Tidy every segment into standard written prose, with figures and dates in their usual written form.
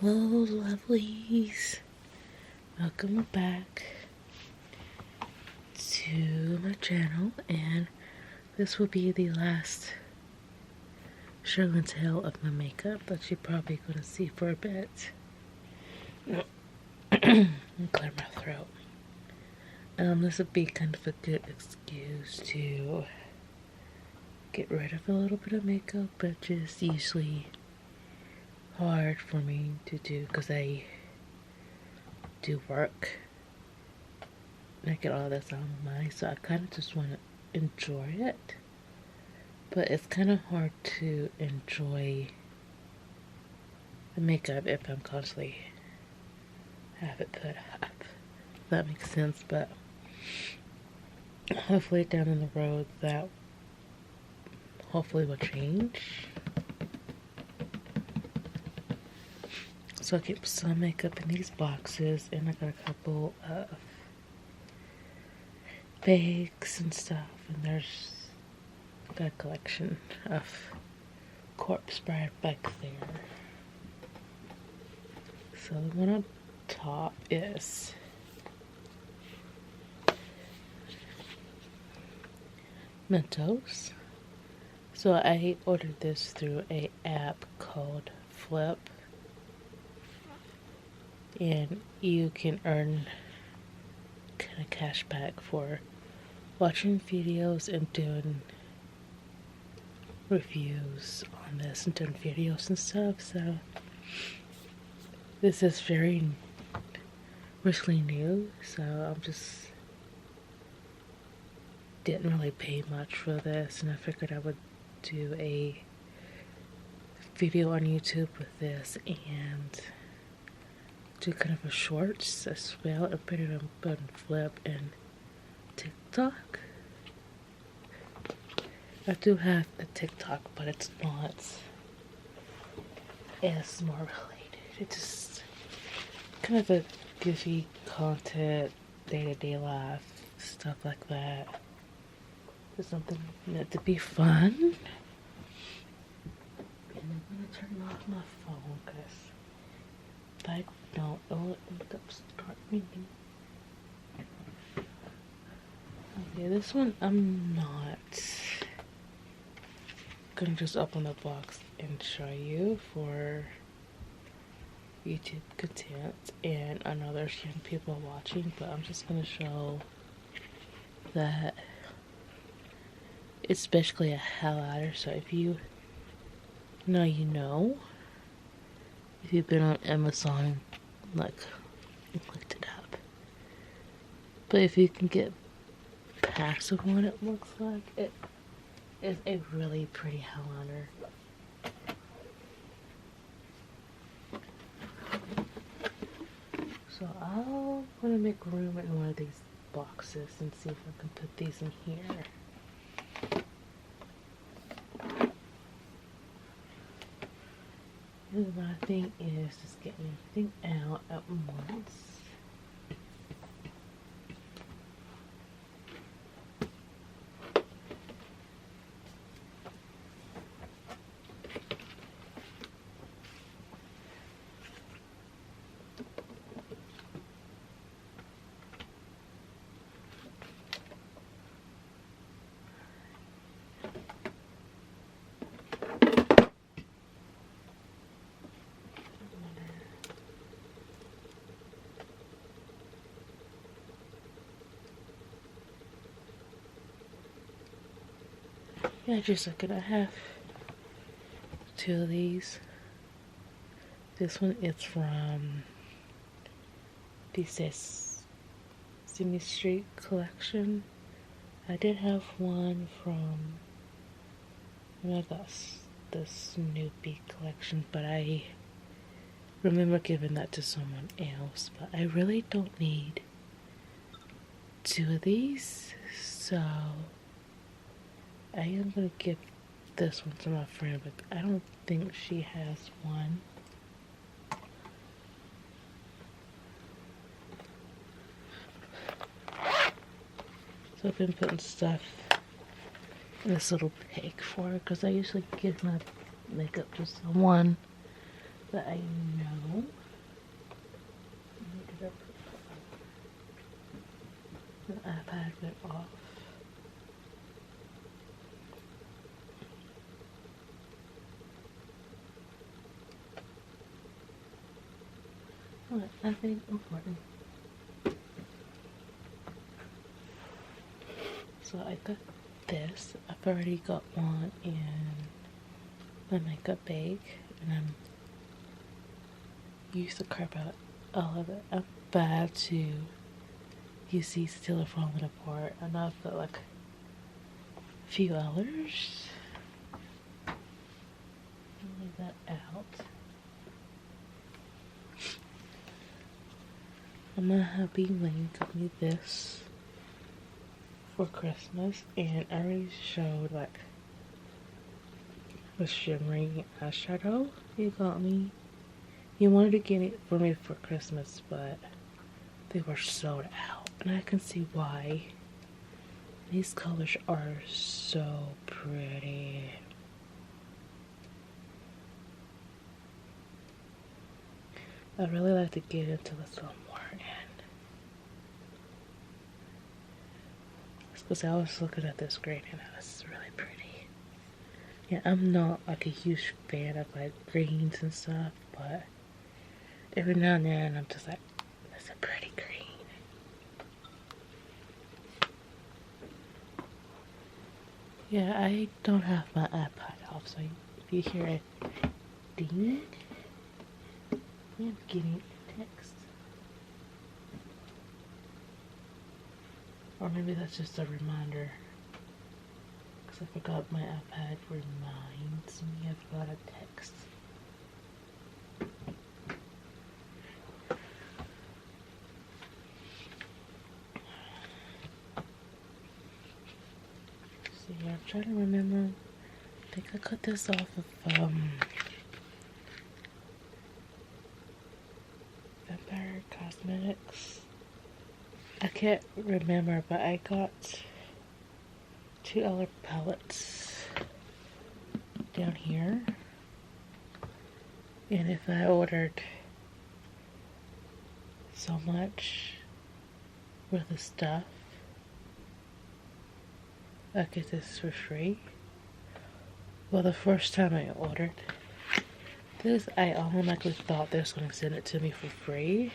Hello, lovelies. Welcome back to my channel, and this will be the last show and tell of my makeup that you're probably going to see for a bit. Clear my throat. This would be kind of a good excuse to get rid of a little bit of makeup, but just usually hard for me to do because I do work and I get all this out of money, so I kind of just want to enjoy it. But it's kind of hard to enjoy the makeup if I'm constantly have it put up. If that makes sense, but hopefully down in the road that hopefully will change. So I keep some makeup in these boxes, and I got a couple of bags and stuff, and there's got a collection of corpse bride back there. So the one on top is Mentos. So I ordered this through a app called Flip, and you can earn kind of cash back for watching videos and doing reviews on this and doing videos and stuff. So this is very recently new, so I'm just didn't really pay much for this, and I figured I would do a video on YouTube with this and do kind of a shorts as well and put it on Flip and TikTok. I do have a TikTok, but it's not ASMR related. It's just kind of a goofy content, day-to-day life, stuff like that. It's something meant to be fun. And I'm gonna turn off my phone because if I don't, it will end up start ringing. Okay, this one I'm not gonna just open the box and show you for YouTube content, and I know there's young people watching, but I'm just gonna show that it's basically a highlighter. So if you know, you know, if you've been on Amazon, like, looked it up. But if you can get past of what it looks like, it is a really pretty highlighter. So I'm gonna make room in one of these boxes and see if I can put these in here. And my thing is just getting everything out at once. Yeah, just a second. I have two of these. This one is from the Sesame Street collection. I did have one from the Snoopy collection, but I remember giving that to someone else. But I really don't need two of these, so I am going to give this one to my friend, but I don't think she has one. So I've been putting stuff in this little bag for her, because I usually give my makeup to someone that I know. The iPad went off. What? Nothing important. So I got this. I've already got one in my makeup bag, and I'm used to carve out all of it. I'm bad to use these till falling apart. I know I've got like a few hours. Leave that out. I'm happy Wayne got me this for Christmas, and I already showed like the shimmering eyeshadow he got me. He wanted to get it for me for Christmas, but they were sold out, and I can see why. These colors are so pretty. I'd really like to get into this a little more, and because I was looking at this green and it was really pretty. Yeah, I'm not like a huge fan of like greens and stuff, but every now and then I'm just like, that's a pretty green. Yeah, I don't have my iPad off, so if you hear it ding, I'm getting a text. Or maybe that's just a reminder. Because I forgot my iPad reminds me I've got a text. So yeah, I'm trying to remember. I think I cut this off of Vampire Cosmetics. I can't remember, but I got $2 palettes down here. And if I ordered so much worth of stuff, I get this for free. Well, the first time I ordered this, I automatically thought they was going to send it to me for free.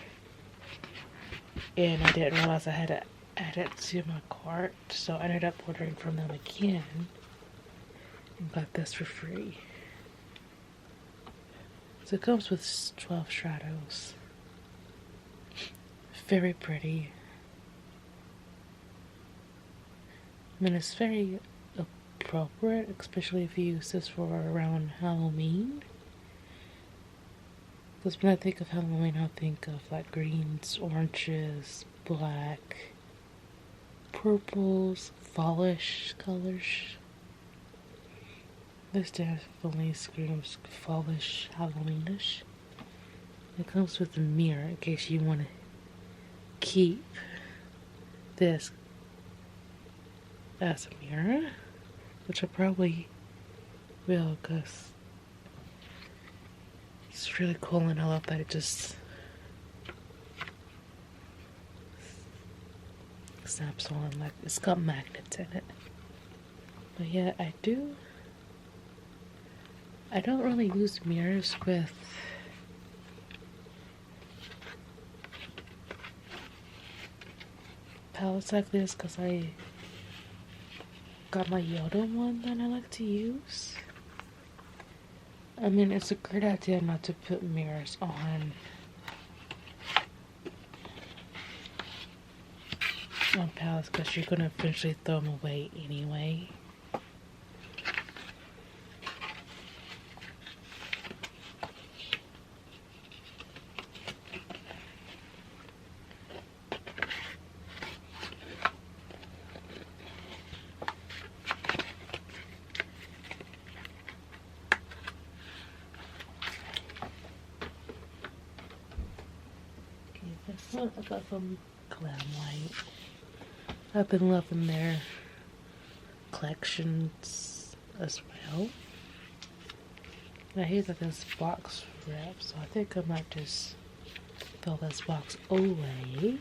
And I didn't realize I had to add it to my cart, so I ended up ordering from them again and got this for free. So it comes with 12 shadows. Very pretty. I mean, it's very appropriate, especially if you use this for around Halloween. Because when I think of Halloween, I think of like greens, oranges, black, purples, fallish colors. This definitely screams fallish, Halloweenish. It comes with a mirror in case you want to keep this as a mirror, which I probably will, because it's really cool, and I love that it just snaps on, like it's got magnets in it. But yeah, I don't really use mirrors with palettes like this, because I got my Yoda one that I like to use. I mean, it's a great idea not to put mirrors on palettes, because you're gonna eventually throw them away anyway. This one I got from Colleion. I've been loving their collections as well. I hate that this box wraps, so I think I might just throw this box away.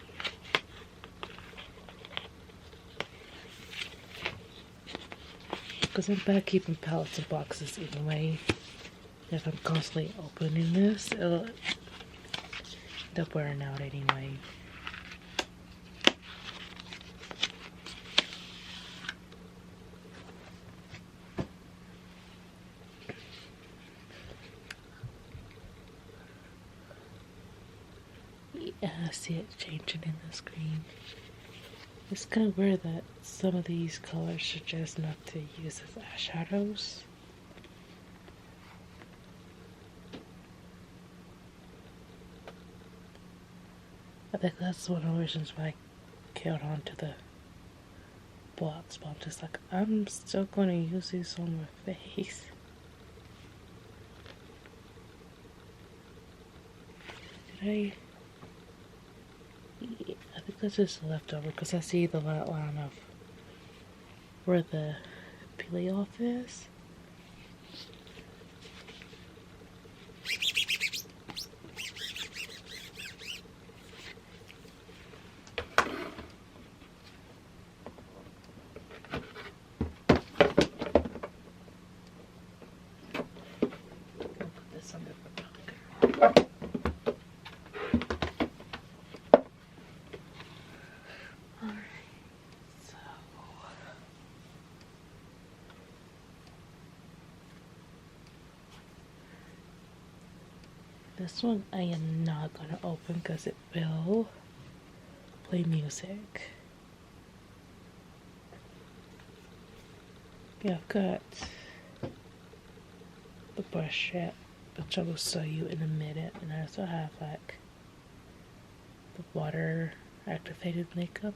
Because I'm bad keeping pallets and boxes anyway. If I'm constantly opening this, it'll end up wearing out anyway. Yeah, I see it changing in the screen. It's kind of weird that some of these colors suggest not to use as eyeshadows. I think that's one of the reasons why I held on to the box, but I'm just like, I'm still going to use these on my face. Did I? Yeah, I think that's just a leftover because I see the outline of where the peel off is. This one I am not going to open because it will play music. Yeah, I've got the brush set, which I will show you in a minute, and I also have like the water activated makeup.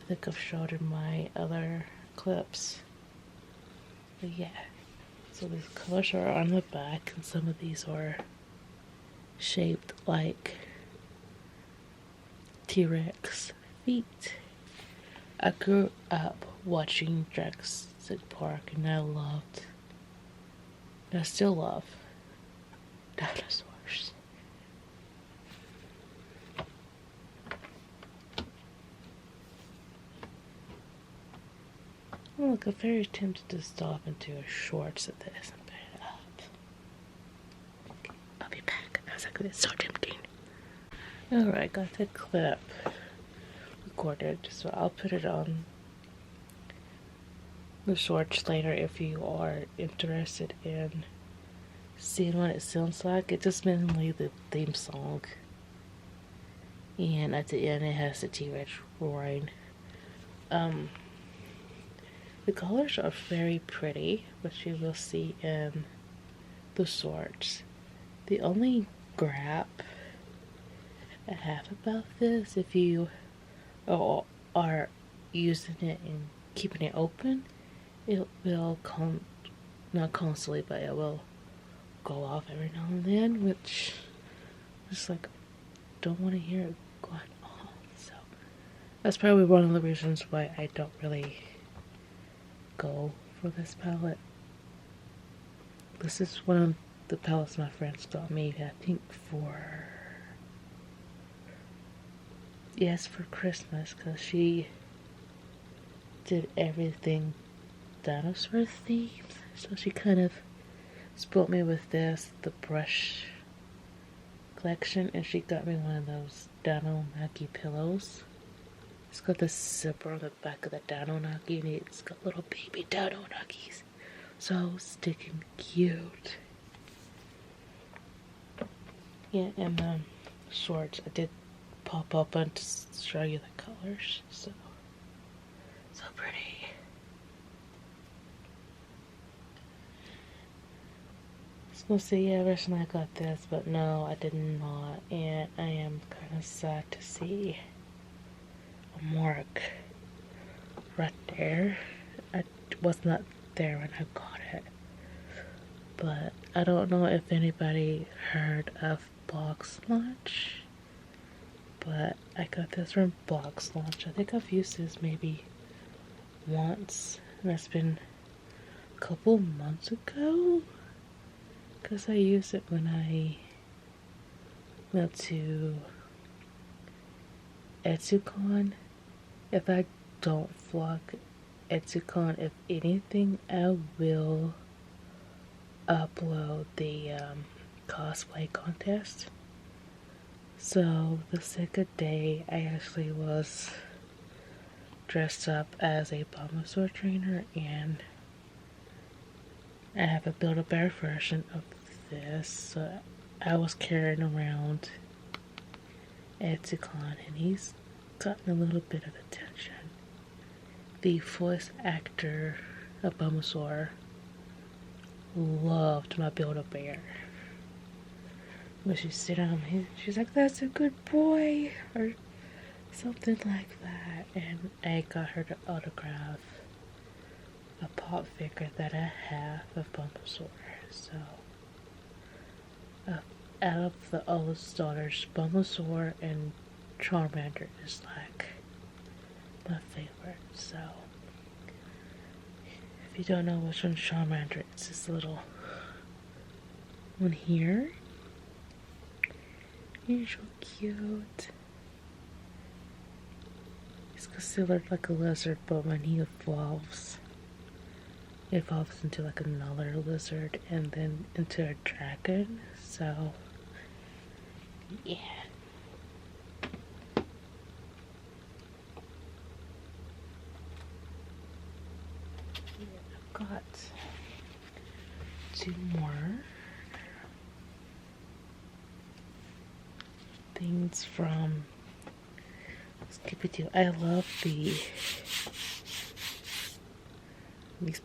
I think I've showed in my other clips. But yeah, so these colors are on the back, and some of these are shaped like T-Rex feet. I grew up watching Jurassic Park, and I still love dinosaurs. Oh, look, I'm very tempted to stop into a shorts at this and put it up. Okay, I'll be back. I was like, it's so tempting. Alright, got the clip recorded, so I'll put it on the shorts later if you are interested in seeing what it sounds like. It's just mainly the theme song, and at the end it has the T-Rex roaring. The colors are very pretty, which you will see in the shorts. The only gripe I have about this, if you are using it and keeping it open, it will not constantly, but it will go off every now and then, which just like don't want to hear it going off. So that's probably one of the reasons why I don't really go for this palette. This is one of the palettes my friends got me, I think for Christmas, because she did everything dinosaur themed, so she kind of spoiled me with this, the brush collection, and she got me one of those Dino Nagi pillows. It's got the zipper on the back of the Dino Nagi, and it's got little baby Dino Nagis. So stinking cute. Yeah, and the shorts I did pop up and to show you the colors. So pretty. I was gonna say, yeah, originally I got this, but no, I did not, and I am kind of sad to see a mark right there. I was not there when I got it, but I don't know if anybody heard of Box Launch, but I got this from Box Launch. I think I've used this maybe once, and that's been a couple months ago. because I use it when I go to Etsucon. If I don't vlog Etsucon, if anything, I will upload the cosplay contest. So the second day, I actually was dressed up as a Bulbasaur trainer, and I have a Build-A-Bear version of this. So I was carrying around Etsucon, and he's gotten a little bit of attention. The voice actor of Bulbasaur loved my Build-A-Bear. When she sit on him, she's like, "That's a good boy," or something like that. And I got her to autograph a pop figure that I have of Bulbasaur. So, out of the oldest daughters, Bulbasaur and Charmander is like my favorite. So, if you don't know which one's Charmander, it's this little one here. He's so cute. He's considered like a lizard, but when he evolves into like another lizard and then into a dragon. So, yeah. I've got 2 more things from Skip-It-Doo. I love these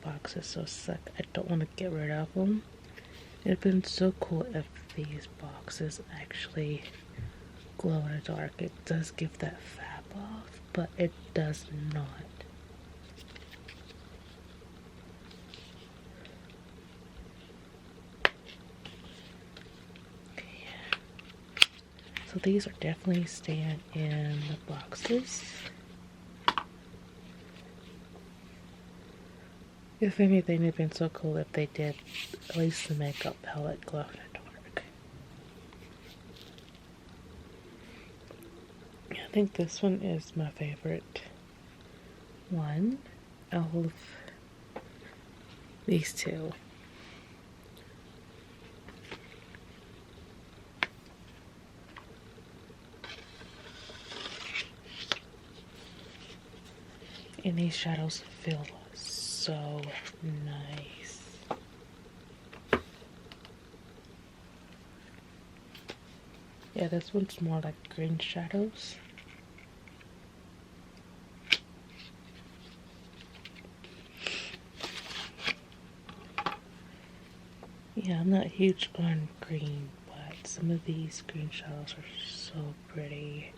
boxes, so it's like I don't want to get rid of them. It'd been so cool if these boxes actually glow in the dark. It does give that fab off, but it does not. So these are definitely staying in the boxes. If anything, it'd been so cool if they did at least the makeup palette glow in the dark. I think this one is my favorite one out of these 2. And these shadows feel so nice. Yeah, this one's more like green shadows. Yeah, I'm not huge on green, but some of these green shadows are so pretty.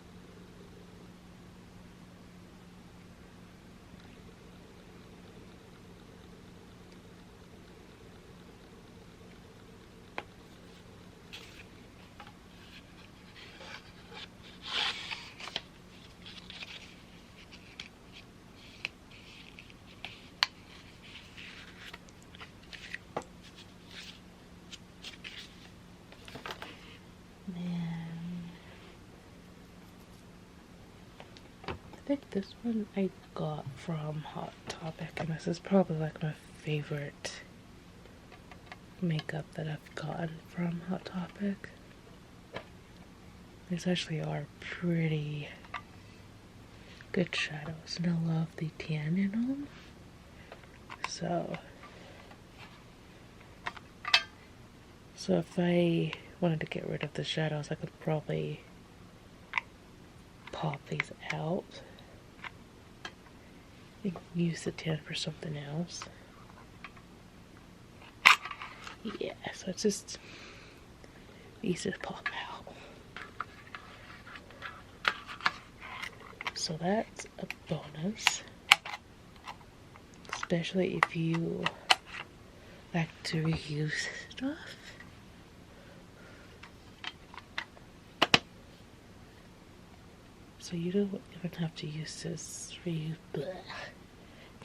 I think this one I got from Hot Topic, and this is probably like my favorite makeup that I've gotten from Hot Topic. These actually are pretty good shadows, and I love the tan in them. So if I wanted to get rid of the shadows, I could probably pop these out and use the tan for something else. Yeah, so it's just easy to pop out. So that's a bonus, especially if you like to reuse stuff. So you don't even have to use this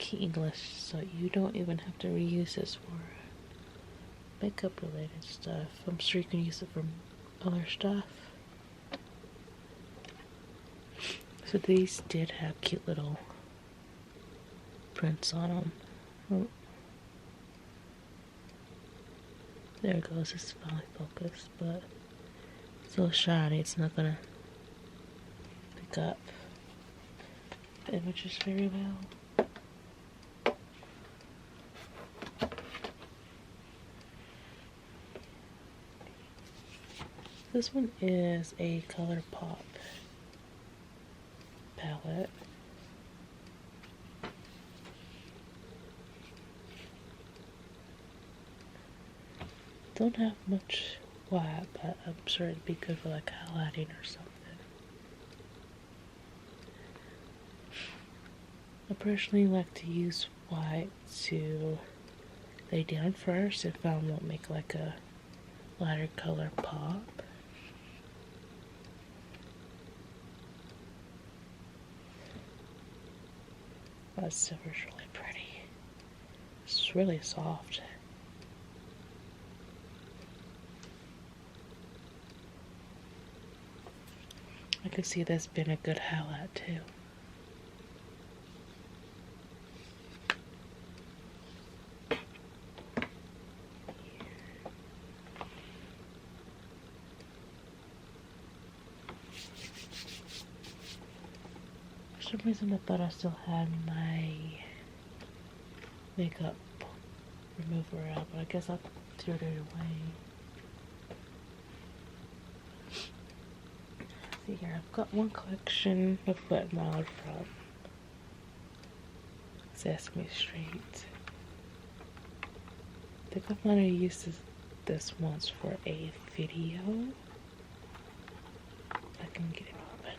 English, so you don't even have to reuse this for makeup related stuff. I'm sure you can use it from other stuff. So these did have cute little prints on them. Oh. There it goes, it's finally focused, but it's so shiny it's not gonna pick up the images very well. This one is a ColourPop palette. Don't have much white, but I'm sure it'd be good for like highlighting or something. I personally like to use white to lay down first if I won't make like a lighter color pop. That silver's really pretty. It's really soft. I could see this being a good highlight too. For some reason I thought I still had my makeup remover out, but I guess I threw it away. See here, I've got one collection of Wet n Wild from Sesame Street. I think I might have used this once for a video. I can get it open.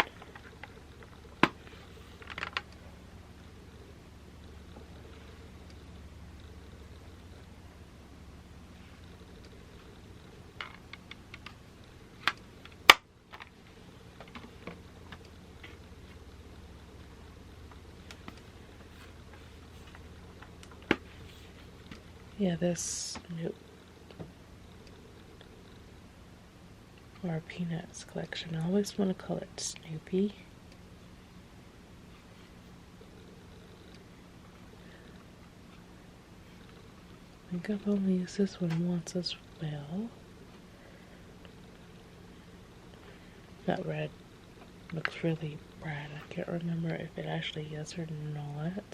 Yeah, this or Peanuts collection. I always want to call it Snoopy. I think I've only used this one once as well. That red looks really bright. I can't remember if it actually is or not.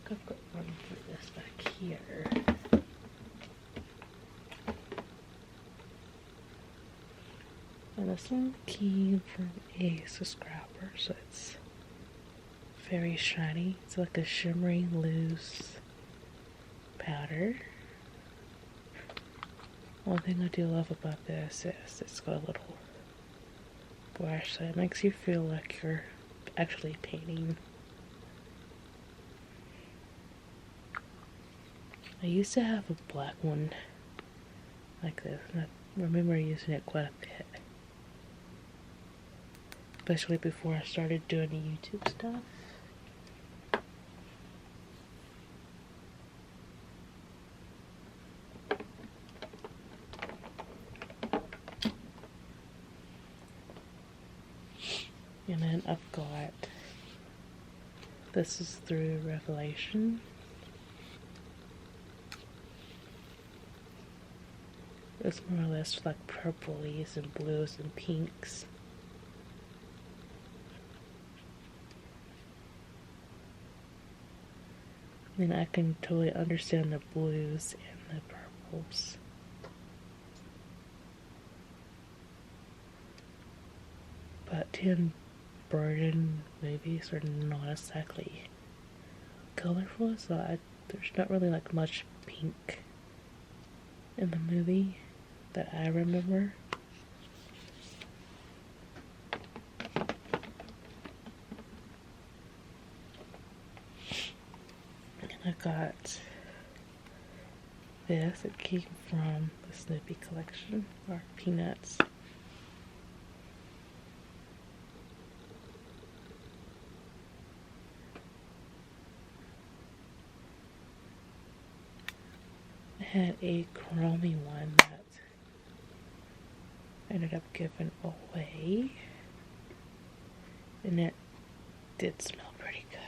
I've got one for this back here. And this one came from a subscriber, so it's very shiny. It's like a shimmery loose powder. One thing I do love about this is it's got a little brush, so it makes you feel like you're actually painting. I used to have a black one like this, and I remember using it quite a bit. Especially before I started doing the YouTube stuff. And then I've got, this is through Revelation. It's more or less like purplies and blues and pinks. And I can totally understand the blues and the purples. But Tim Burton movies are not exactly colorful, so there's not really like much pink in the movie that I remember. I got this. It came from the Snoopy collection, or Peanuts. I had a chromey one that I ended up giving away, and it did smell pretty good.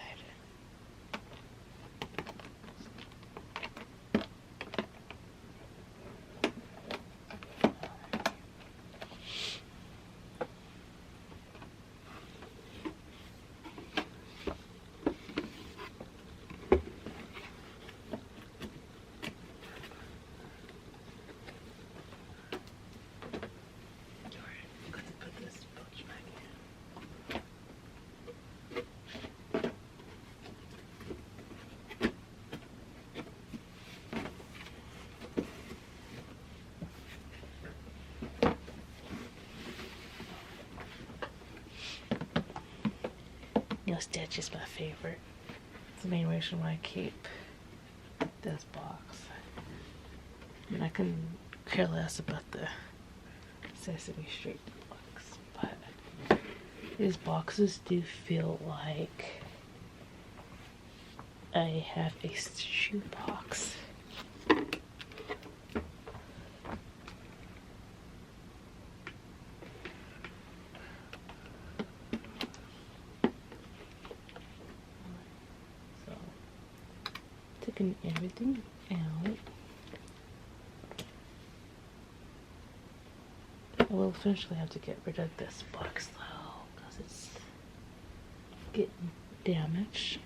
Stitch is my favorite. It's the main reason why I keep this box. I mean, I can care less about the Sesame Street books, but these boxes do feel like I have a shoe box. Taking everything out. I will eventually have to get rid of this box though, because it's getting damaged.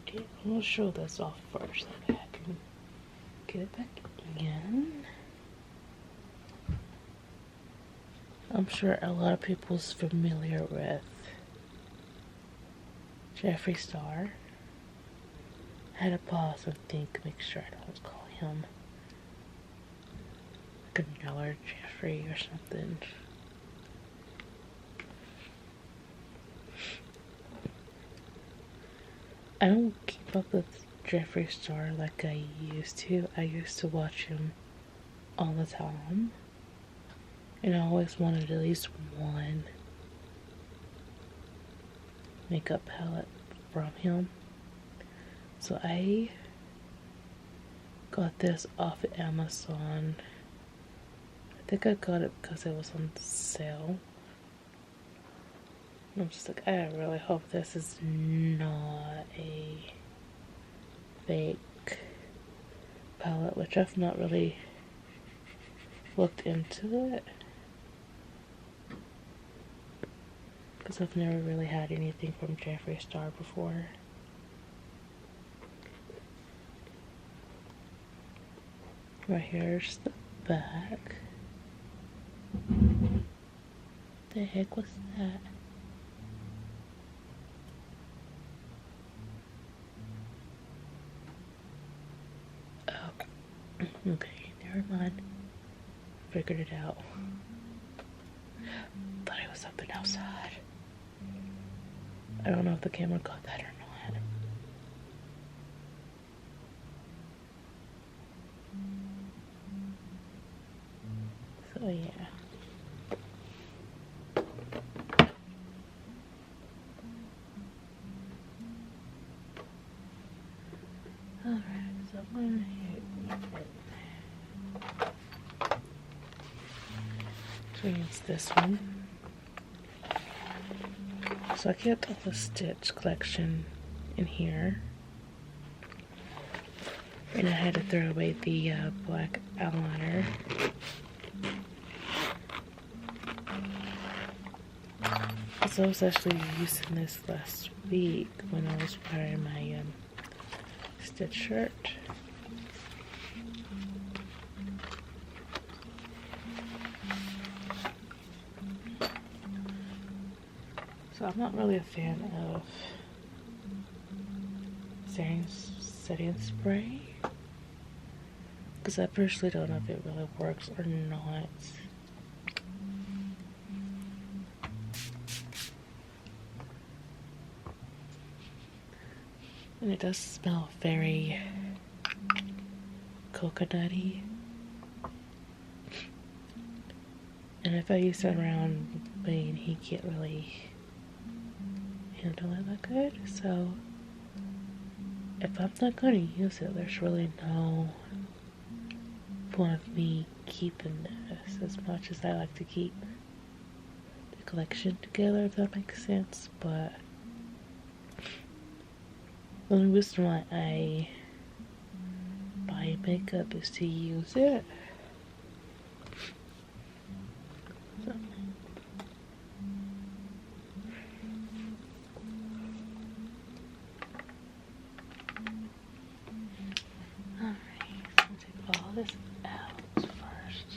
Okay, I'm gonna show this off first. Okay, I can get it back in. I'm sure a lot of people's familiar with Jeffree Star. I had to pause and think, make sure I don't call him like a Miller Jeffrey or something. I don't keep up with Jeffree Star like I used to. I used to watch him all the time. And I always wanted at least one makeup palette from him. So I got this off of Amazon. I think I got it because it was on sale. I'm just like, I really hope this is not a fake palette, which I've not really looked into it, because I've never really had anything from Jeffree Star before. Right here's the back. The heck was that? Okay, never mind. Figured it out. Thought it was something outside. I don't know if the camera caught that or not. So yeah. Alright, so I'm gonna hit it's this one. So I kept all the Stitch collection in here, and I had to throw away the black eyeliner. So I was actually using this last week when I was wearing my Stitch shirt. So I'm not really a fan of setting spray, because I personally don't know if it really works or not. And it does smell very coconutty. And if I use it around Bane, he can't really handle it that good. So if I'm not going to use it, there's really no point of me keeping this, as much as I like to keep the collection together, if that makes sense. But the only reason why I buy makeup is to use it. So. Alright, so I'll take all this out first.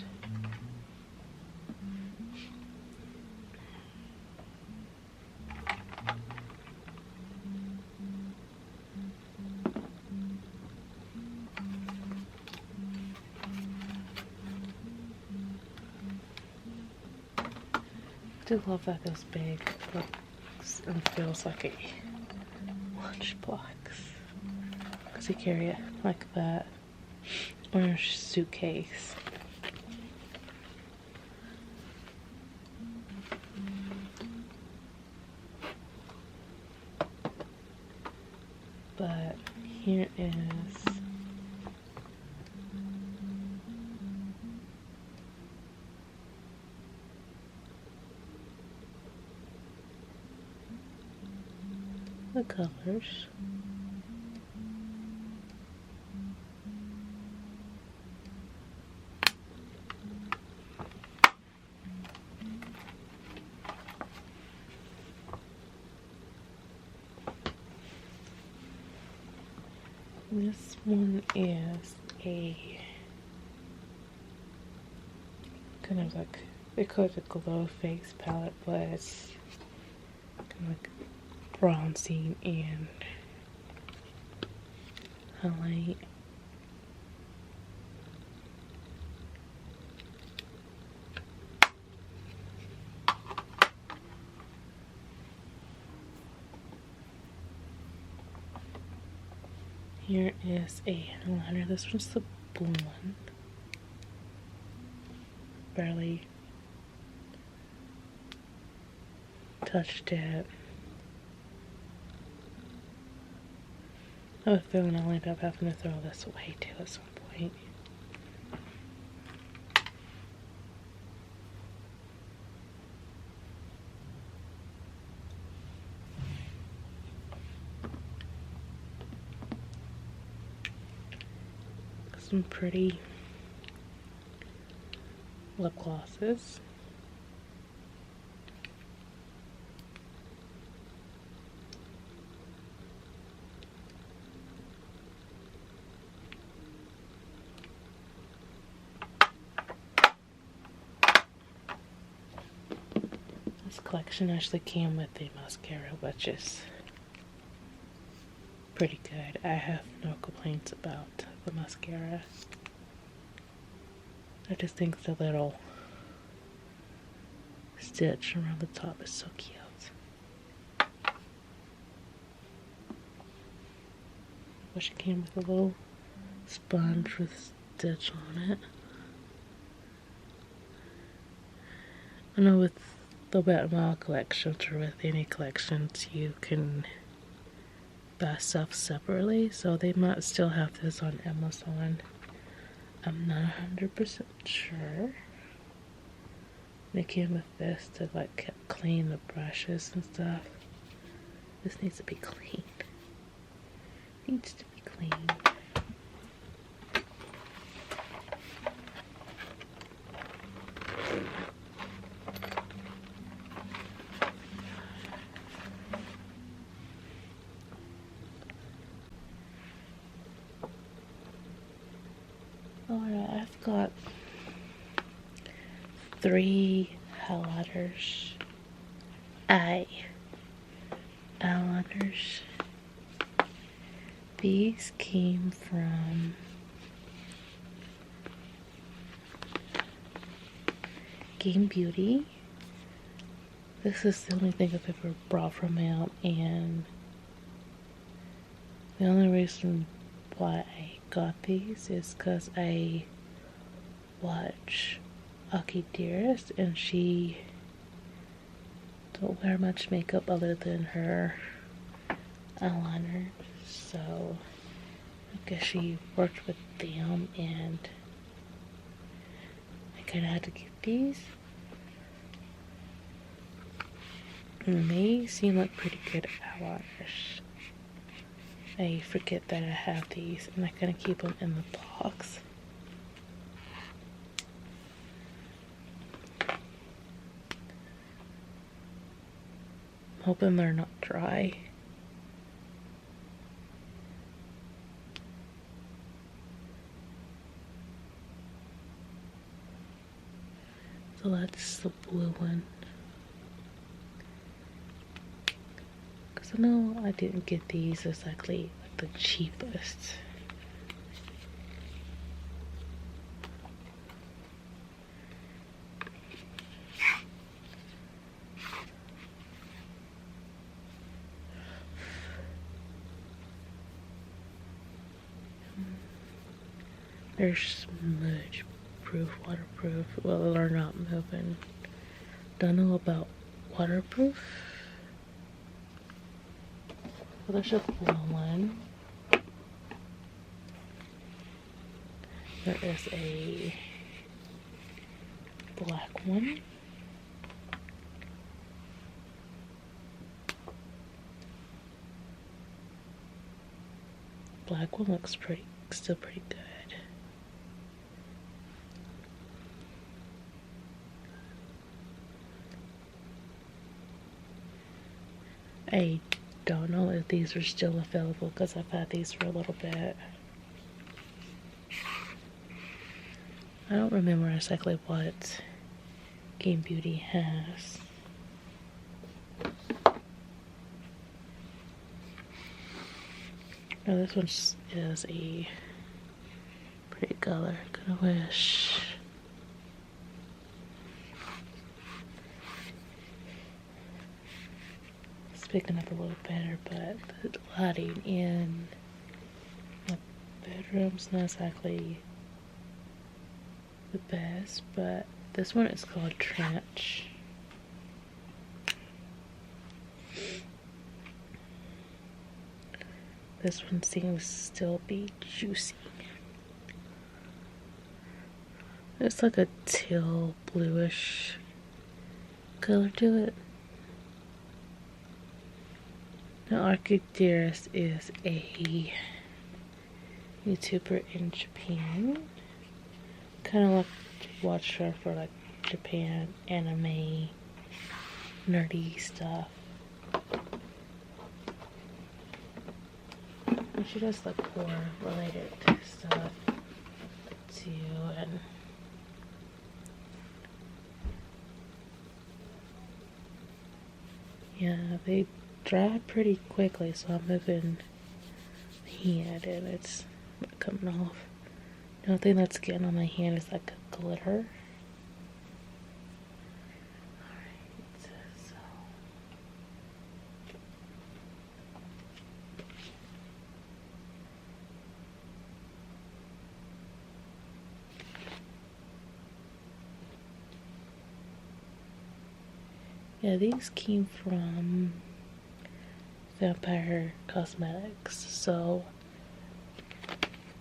I do love that this big looks and feels like a lunchbox, because you carry it like that, or a suitcase. But here is the colors. This one is a kind of like, they call it a glow face palette, but it's kind of like bronzing and highlight. Here is a liner. This one's the blue one. Barely touched it. I have a feeling I'll end up having to throw this away too at some point. Some pretty lip glosses. This collection actually came with a mascara, which is pretty good. I have no complaints about the mascara. I just think the little stitch around the top is so cute. Wish it came with a little sponge with stitch on it. I know with the Wet n Wild collections, or with any collections, you can buy stuff separately, so they might still have this on Amazon. I'm not 100% sure. They came with this to like clean the brushes and stuff. This needs to be cleaned. Needs to be cleaned. Alright, I've got 3 highlighters. I eyeliners. These came from Game Beauty. This is the only thing I've ever brought from them, and the only reason why I got these is because I watch Aki Dearest, and she don't wear much makeup other than her eyeliner, so I guess she worked with them, and I kind of had to get these. And they seem like pretty good eyeliners. I forget that I have these, and I kind of keep them in the box. I'm hoping they're not dry. So that's the blue one. Because I know I didn't get these exactly like the cheapest. They're smudge proof, waterproof. Well, they're not moving. Don't know about waterproof. Well, there's a blue one. There is a black one. Black one looks still pretty good. I don't know if these are still available because I've had these for a little bit. I don't remember exactly what Game Beauty has. No, this one is a pretty color. Kinda wish. It's picking up a little better, but the lighting in my bedroom's not exactly the best, but this one is called Trench. This one seems still be juicy. It's like a teal bluish color to it. Now, Arctic Dearest is a YouTuber in Japan. Kind of like to watch her for like Japan anime, nerdy stuff. And she does like horror related stuff too, and yeah, they dry pretty quickly, so I'm moving the hand and it's not coming off. The only thing that's getting on my hand is like a glitter. Alright, so yeah, these came from Vampire Cosmetics, so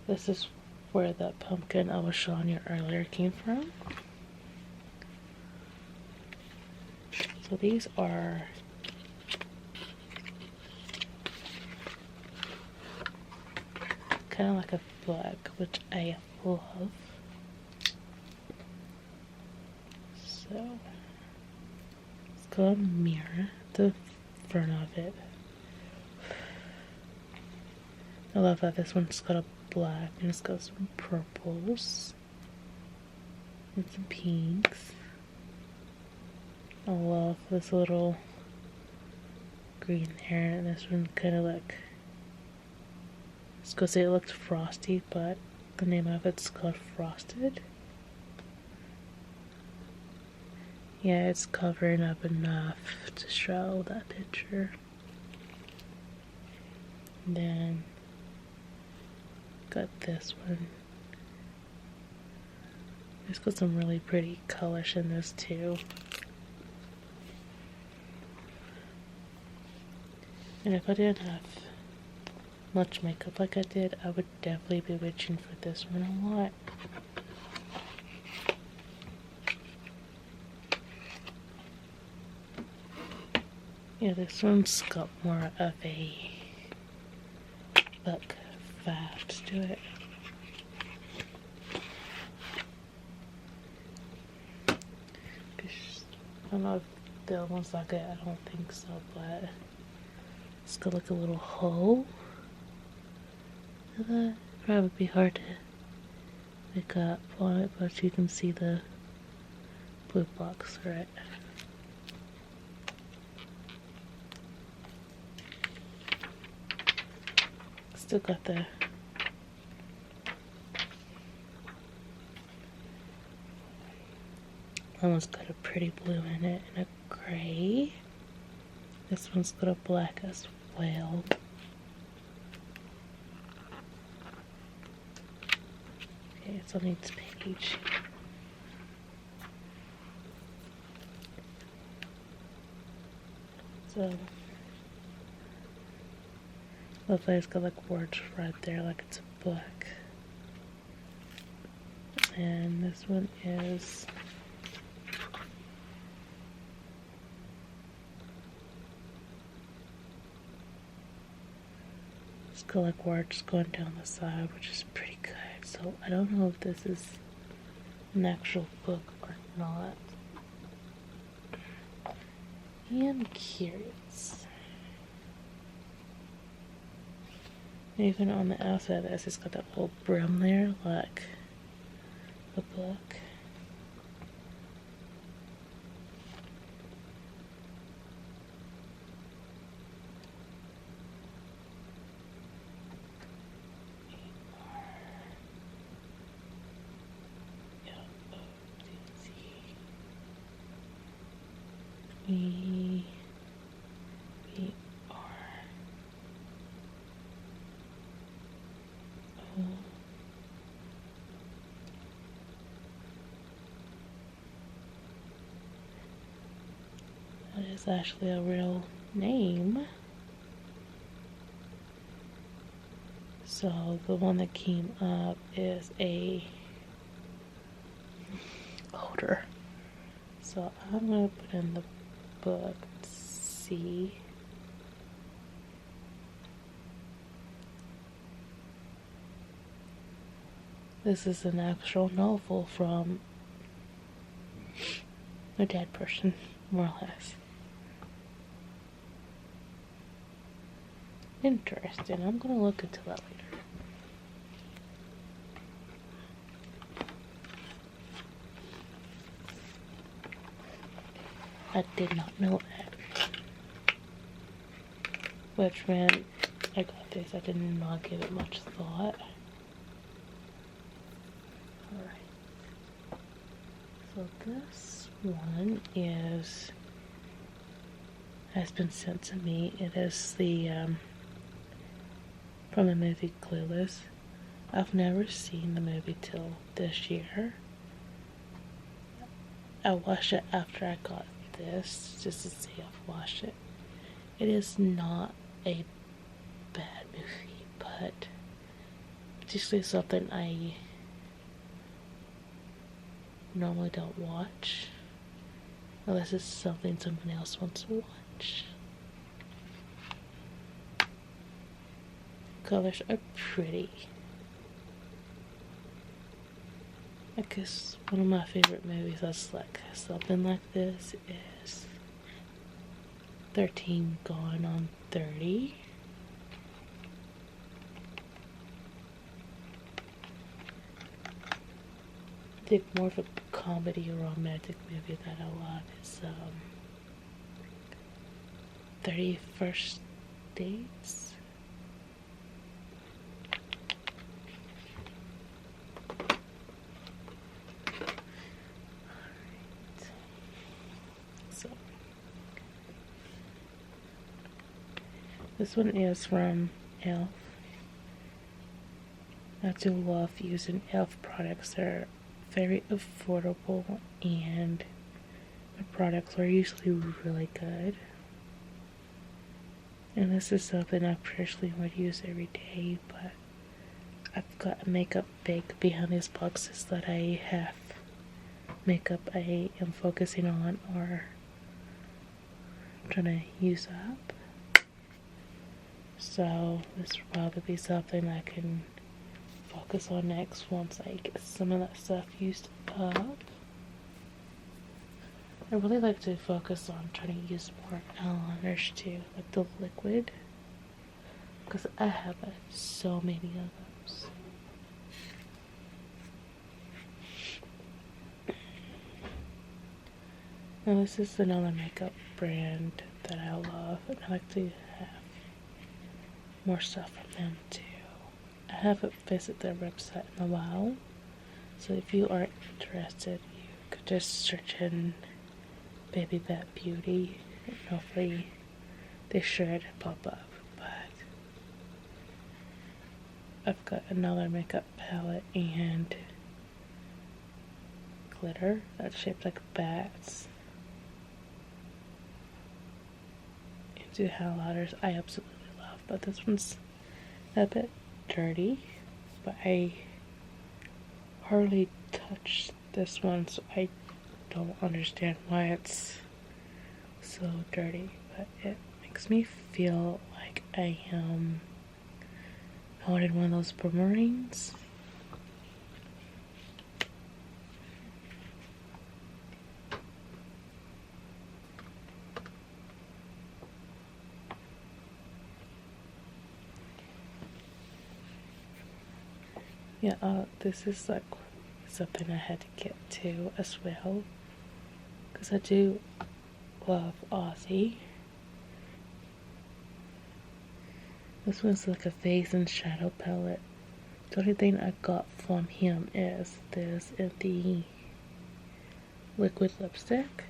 this is where that pumpkin I was showing you earlier came from. So these are kind of like a black, which I love. So it's called Mirror, the front of it. I love that this one's got a black and it's got some purples and some pinks. I love this little green there, and this one kind of like, I was gonna say it looks frosty, but the name of it's called Frosted. Yeah, it's covering up enough to show that picture. And then got this one. It's got some really pretty colors in this too. And if I didn't have much makeup like I did, I would definitely be reaching for this one a lot. Yeah, this one's got more of a look vibes to it. I don't know if the other one's like it, I don't think so, but it's got like a little hole. That probably be hard to pick up on it, but you can see the blue box through it. Still got the that one's got a pretty blue in it and a gray. This one's got a black as well. Okay, it's on each page. So, looks like it's got like words right there, like it's a book. And this one is it's got like words going down the side, which is pretty good. So I don't know if this is an actual book or not. I'm curious. Even on the outside of this, it's got that little brim there, like a book. E B R O. That is actually a real name. So the one that came up is a odor. So I'm gonna put in the book C. This is an actual novel from a dead person, more or less. Interesting. I'm gonna look into that later. I did not know that. Which meant I got this. I did not give it much thought. Alright. So this one has been sent to me. It is the from the movie Clueless. I've never seen the movie till this year. I watched it after I got this, just to see I've watched it. It is not a bad movie, but it's usually something I normally don't watch unless it's something someone else wants to watch. Colors are pretty. I guess one of my favorite movies that's like something like this is 13 Going on 30. I think more of a comedy or romantic movie that I love is 31st dates. So this one is from e.l.f. I do love using e.l.f. products. They're very affordable and the products are usually really good. And this is something I personally would use every day, but I've got makeup baked behind these boxes that I have makeup I am focusing on or trying to use up. So this will probably be something I can focus on next once I get some of that stuff used up. I really like to focus on trying to use more eyeliners too, like the liquid, because I have so many of those. Now this is another makeup brand that I love, and I like to have more stuff from them too. I haven't visited their website in a while, so if you are interested, you could just search in Baby That Beauty, and hopefully they should pop up. But I've got another makeup palette and glitter that's shaped like bats. Into highlighters I absolutely love, but this one's a bit dirty, but I hardly touched this one, so I don't understand why it's so dirty, but it makes me feel like I am holding one of those boomerangs. Yeah, this is like something I had to get to as well, because I do love Ozzy. This one's like a face and shadow palette. The only thing I got from him is this and the liquid lipstick.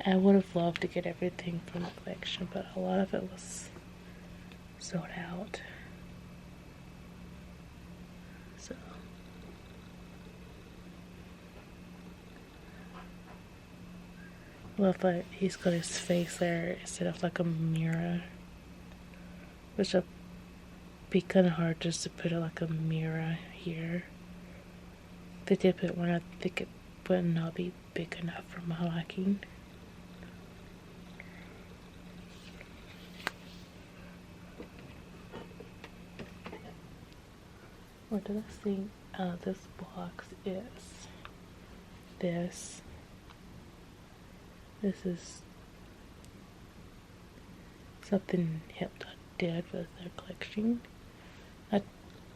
I would have loved to get everything from the collection, but a lot of it was sold out. So love that he's got his face there instead of like a mirror, which would be kind of hard just to put it like a mirror here. If they did put one, I think it would not be big enough for my liking. What did I think this box is? This is something Hip did with their collection. I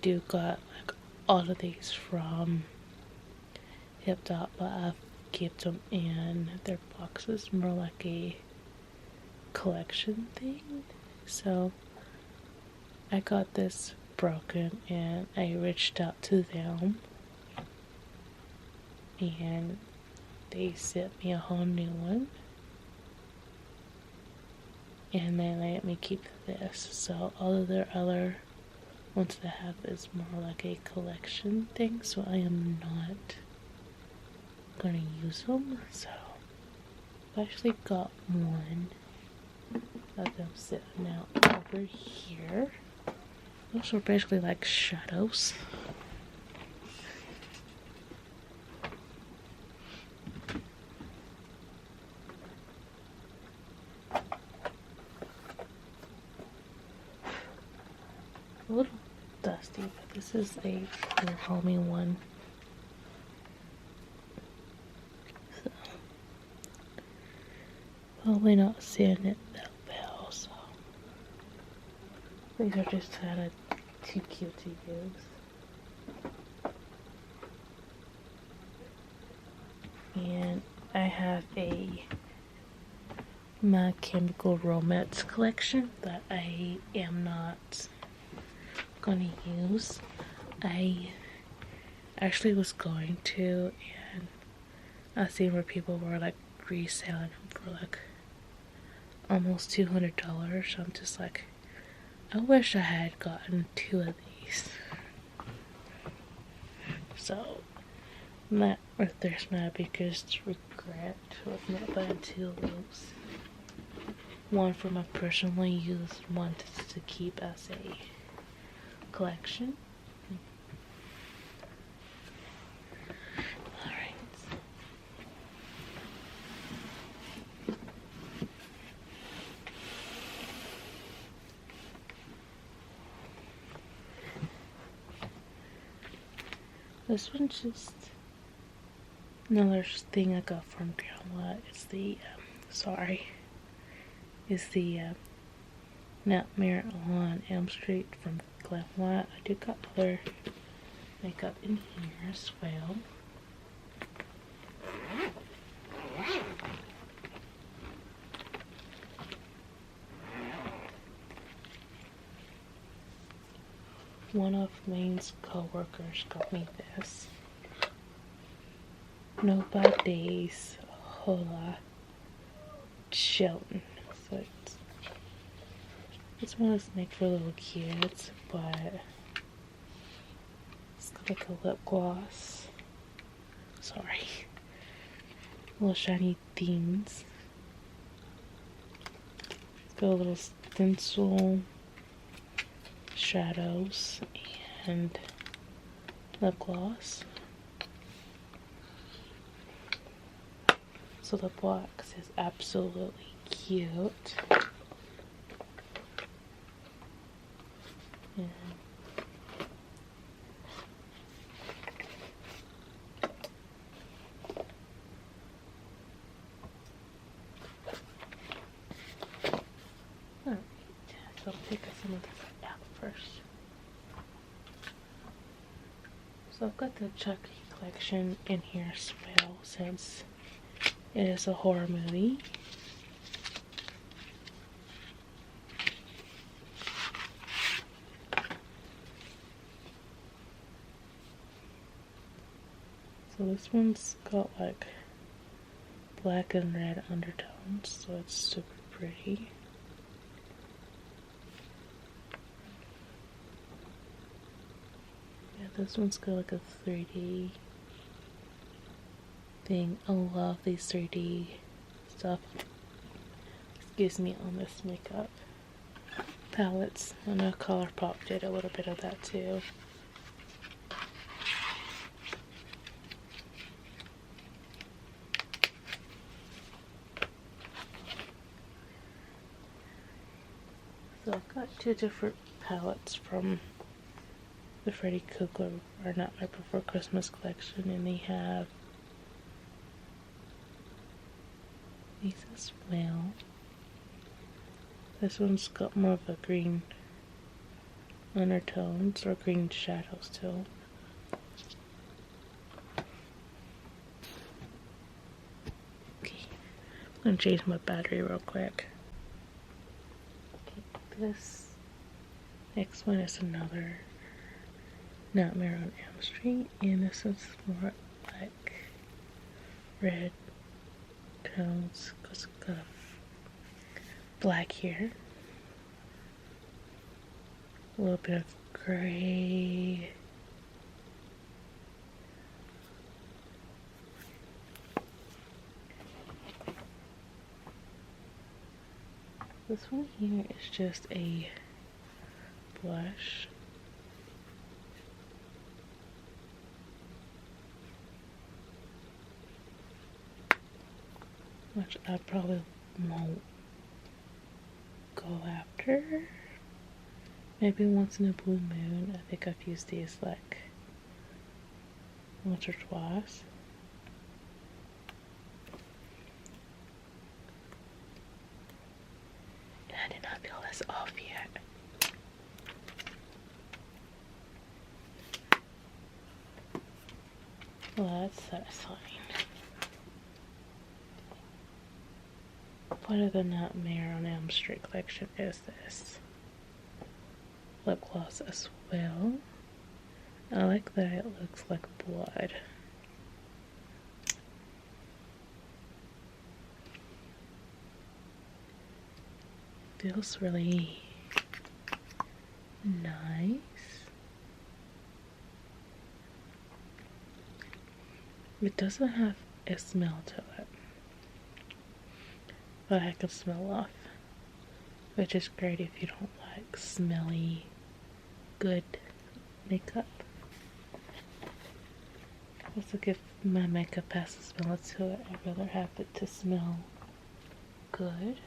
do got like all of these from Hip but I've kept them in their boxes more like a collection thing. So I got this broken and I reached out to them and they sent me a whole new one, and they let me keep this. So all of their other ones that I have is more like a collection thing, so I am not gonna use them. So I actually got one of them sitting out over here. Those are basically like shadows. A little dusty, but this is a cool homey one. So probably not seeing it that well, so these are just kind of too cute to use. And I have a My Chemical Romance collection that I am not gonna use. I actually was going to, and I seen where people were like reselling them for like almost $200. I'm just like, I wish I had gotten 2 of these. So that right there's my biggest regret of not buying 2 of those. One for my personal use, one to keep as a collection. Alright. This one's just another thing I got from Grandma. It's the, is the Nightmare on Elm Street from Glamwhite. I do got other makeup in here as well. One of Maine's co-workers got me this. No Bad Days, Hola, Shelton. So this one is made for little kids, but it's got like a lip gloss. Sorry. Little shiny themes. It's got a little stencil, shadows, and lip gloss. So the box is absolutely cute. And alright, so I'll take some of this out first. So I've got the Chucky collection in here as well, since it is a horror movie. So this one's got like black and red undertones, so it's super pretty. Yeah, this one's got like a 3D thing. I love these 3D stuff. Excuse me, on this makeup palettes. I know ColourPop did a little bit of that too. So I've got 2 different palettes from the Freddy Krueger or Nightmare Before Christmas collection, and they have these as well. This one's got more of a green undertones or green shadows too. Okay, I'm gonna change my battery real quick. Okay, this next one is another Nightmare on Elm Street, and this one's more like red tones because it's got black here, a little bit of gray, this one here is just a blush. Which I probably won't go after. Maybe once in a blue moon. I think I've used these like once or twice. And I did not peel this off yet. Well, that's satisfying. part of the Nightmare on Elm Street collection is this lip gloss as well. I like that it looks like blood. Feels really nice. It doesn't have a smell to it, but I can smell off, which is great if you don't like smelly, good makeup. Also, if my makeup has a smell to it, I'd rather have it to smell good.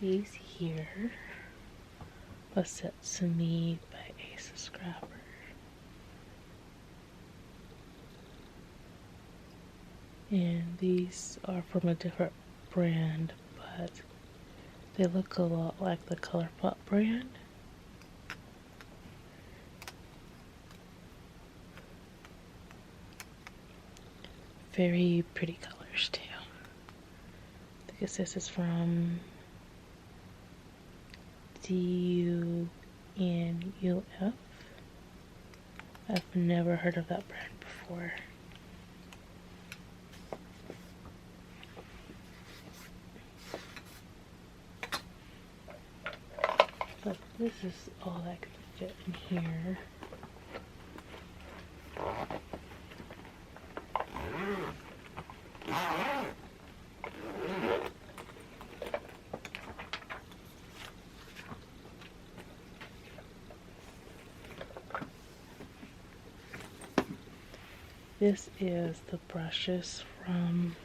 These here was sent to me by a subscriber. And these are from a different brand, but they look a lot like the ColourPop brand. Very pretty colors too. I think this is from DUNUF. I've never heard of that brand before. But this is all that can fit in here. This is the brushes from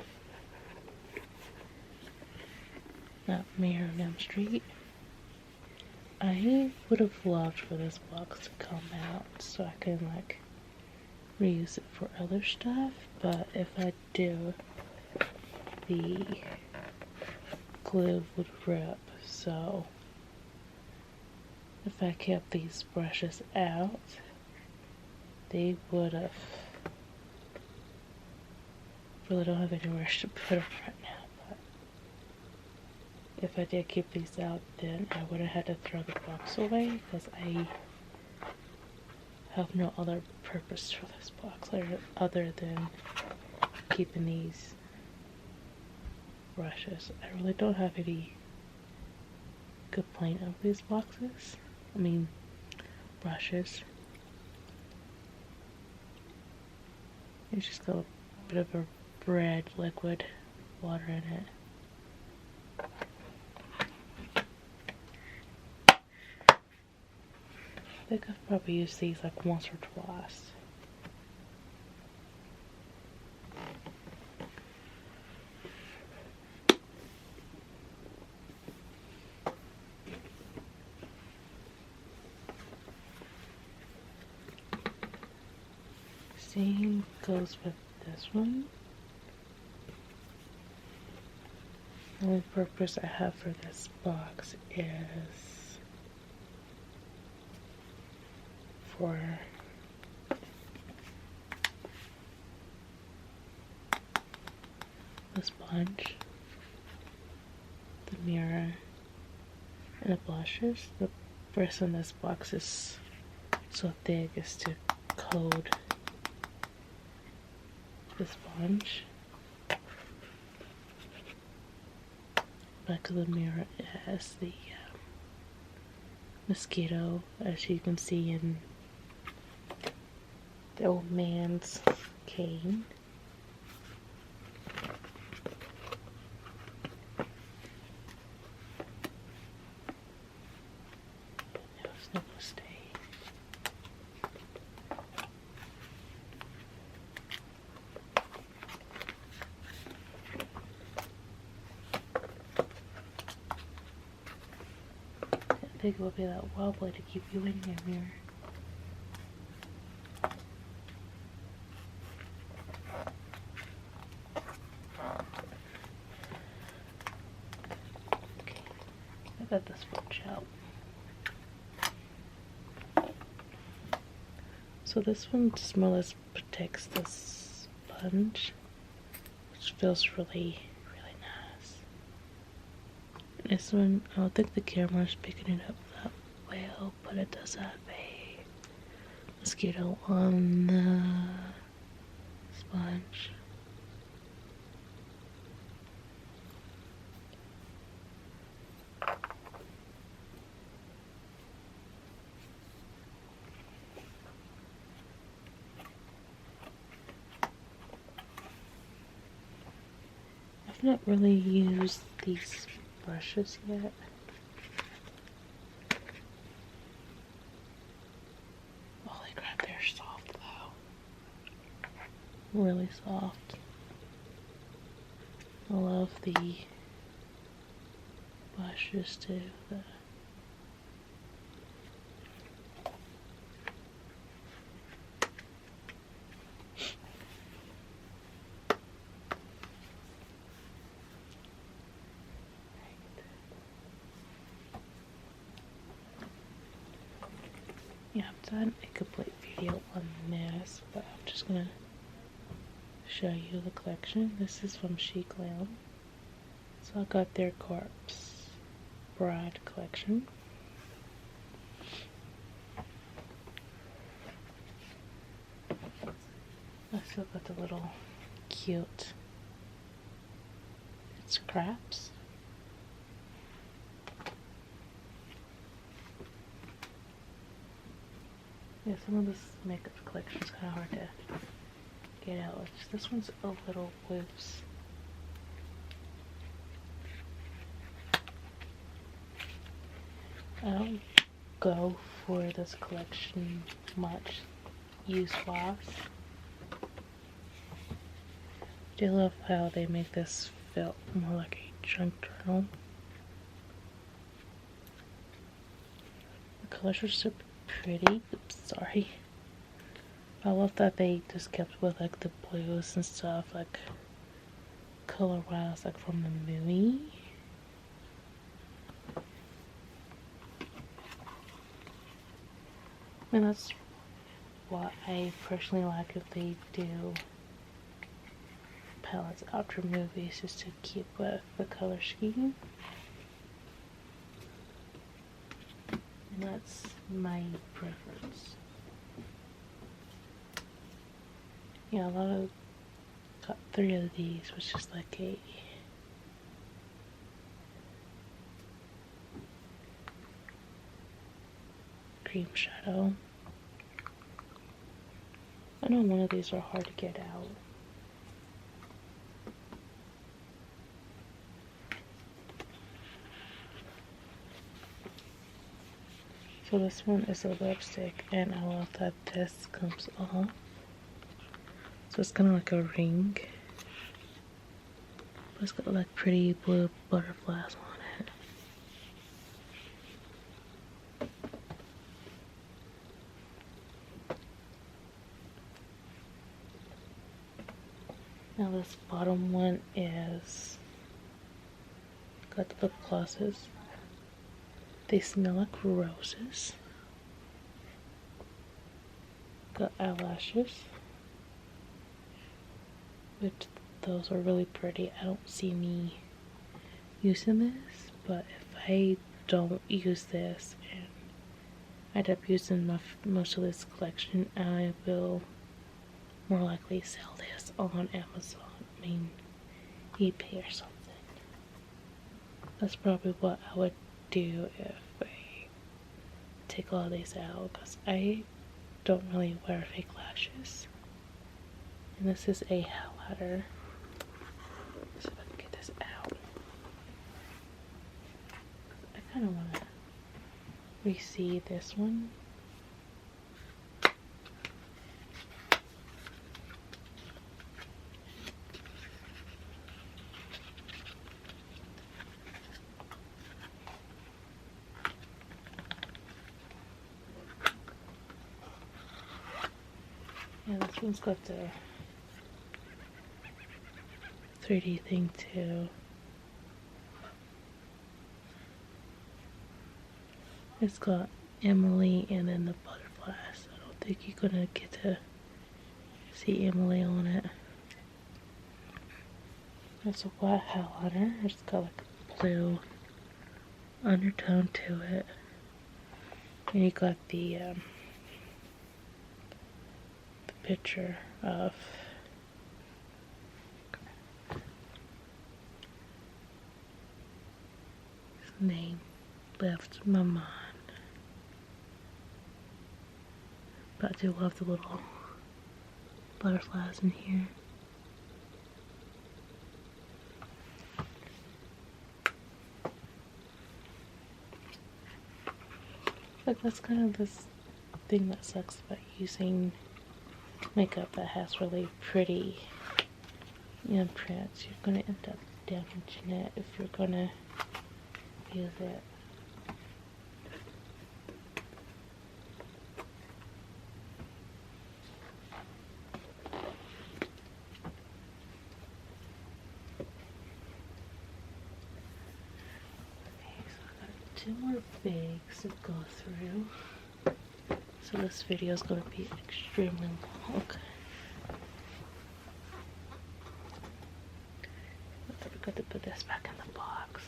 Nightmare on Elm Street. I would have loved for this box to come out so I can like reuse it for other stuff, but if I do, the glue would rip, so if I kept these brushes out, they would have. Really don't have anywhere to put them right now, but if I did keep these out, then I would have had to throw the box away because I have no other purpose for this box other than keeping these brushes. I really don't have any complaint of these boxes. I mean, brushes. It's just got a bit of a red liquid water in it. I think I've probably used these like once or twice. Same goes with this one. The only purpose I have for this box is for the sponge, the mirror, and the blushes. The reason this box is so thick is to coat the sponge. Back of the mirror has the mosquito, as you can see in the old man's cane. It's not gonna stay. I think it will be that wobbly to keep you in your mirror. Okay, I got this sponge out. So this one just more or less protects the sponge, which feels really, really nice. This one, I don't think the camera's picking it up that well, but it does have a mosquito on the sponge. I've not really used these brushes yet. Holy crap, they're soft though. Really soft. I love the brushes too. Yeah, I've done a complete video on this, but I'm just gonna show you the collection. This is from Colleion. So I got their Corpse Bride collection. I still got the little cute scraps. Yeah, some of this makeup collection is kind of hard to get out. This one's a little loose. I don't go for this collection much use-wise. I do love how they make this feel more like a junk journal. The colors are super pretty. Oops, sorry. I love that they just kept with like the blues and stuff, like color-wise, like from the movie. And that's what I personally like if they do palettes after movies, just to keep with the color scheme. And that's my preference. Yeah, got 3 of these, which is like a cream shadow. I know one of these are hard to get out. So this one is a lipstick, and I love that this comes off. So it's kind of like a ring. But it's got like pretty blue butterflies on it. Now this bottom one is got the lip glosses. They smell like roses. Got eyelashes, which those are really pretty. I don't see me using this, but if I don't use this and I end up using most of this collection, I will more likely sell this on Amazon, I mean eBay or something. That's probably what I would do if I take all these out, because I don't really wear fake lashes. And this is a highlighter. Let's see if I can get this out. I kind of want to re-see this one. Yeah, this one's got the 3D thing too. It's got Emily and then the butterflies. I don't think you're gonna get to see Emily on it. It's a white highlighter. It's got like a blue undertone to it. And you got the picture of his name left my mind. But I do love the little butterflies in here. But that's kind of this thing that sucks about using makeup that has really pretty imprints. You're going to end up damaging it if you're going to use it. Okay, so I got 2 more bags to go through. So this video is going to be extremely long. I forgot to put this back in the box.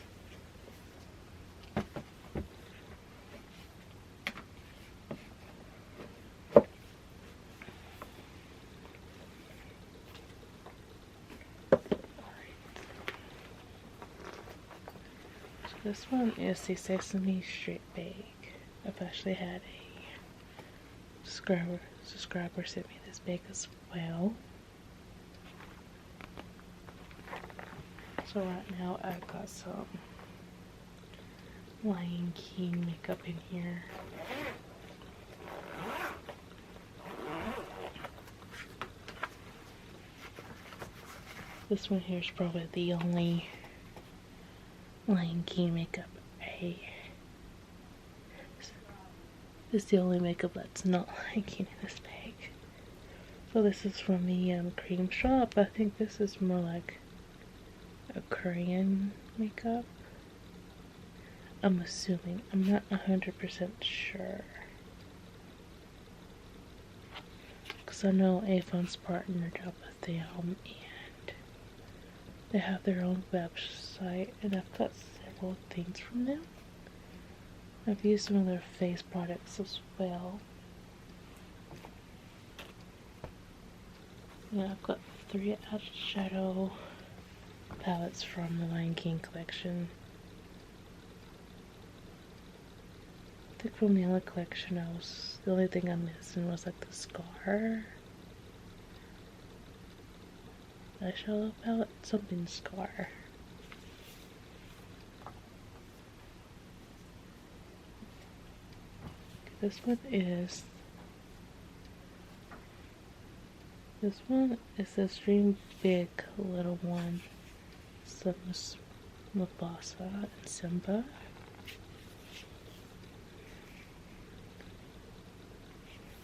So this one is the Sesame Street bag. I've actually had a subscriber sent me this bag as well. So right now I've got some Lion King makeup in here. This one here is probably the only Lion King makeup it's the only makeup that's not Lion King in this bag. So this is from the cream shop. I think this is more like a Korean makeup. I'm assuming. I'm not 100% sure. Because I know Avon's partnered up with them and they have their own website, and I've got several things from them. I've used some of their face products as well. Yeah, I've got 3 eyeshadow palettes from the Lion King collection. I think from the other collection the only thing I'm missing was like the Scar eyeshadow palette, something Scar. This one is this Dream Big Little One. So Miss Mufasa and Simba.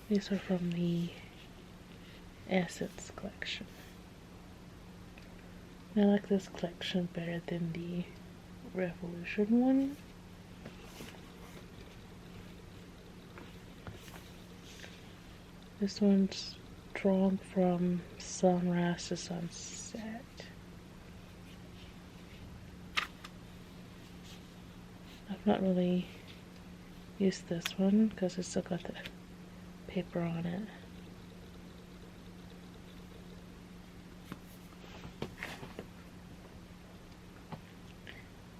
These are from the Essence collection. I like this collection better than the Revolution one. This one's drawn from sunrise to sunset. I've not really used this one because it's still got the paper on it.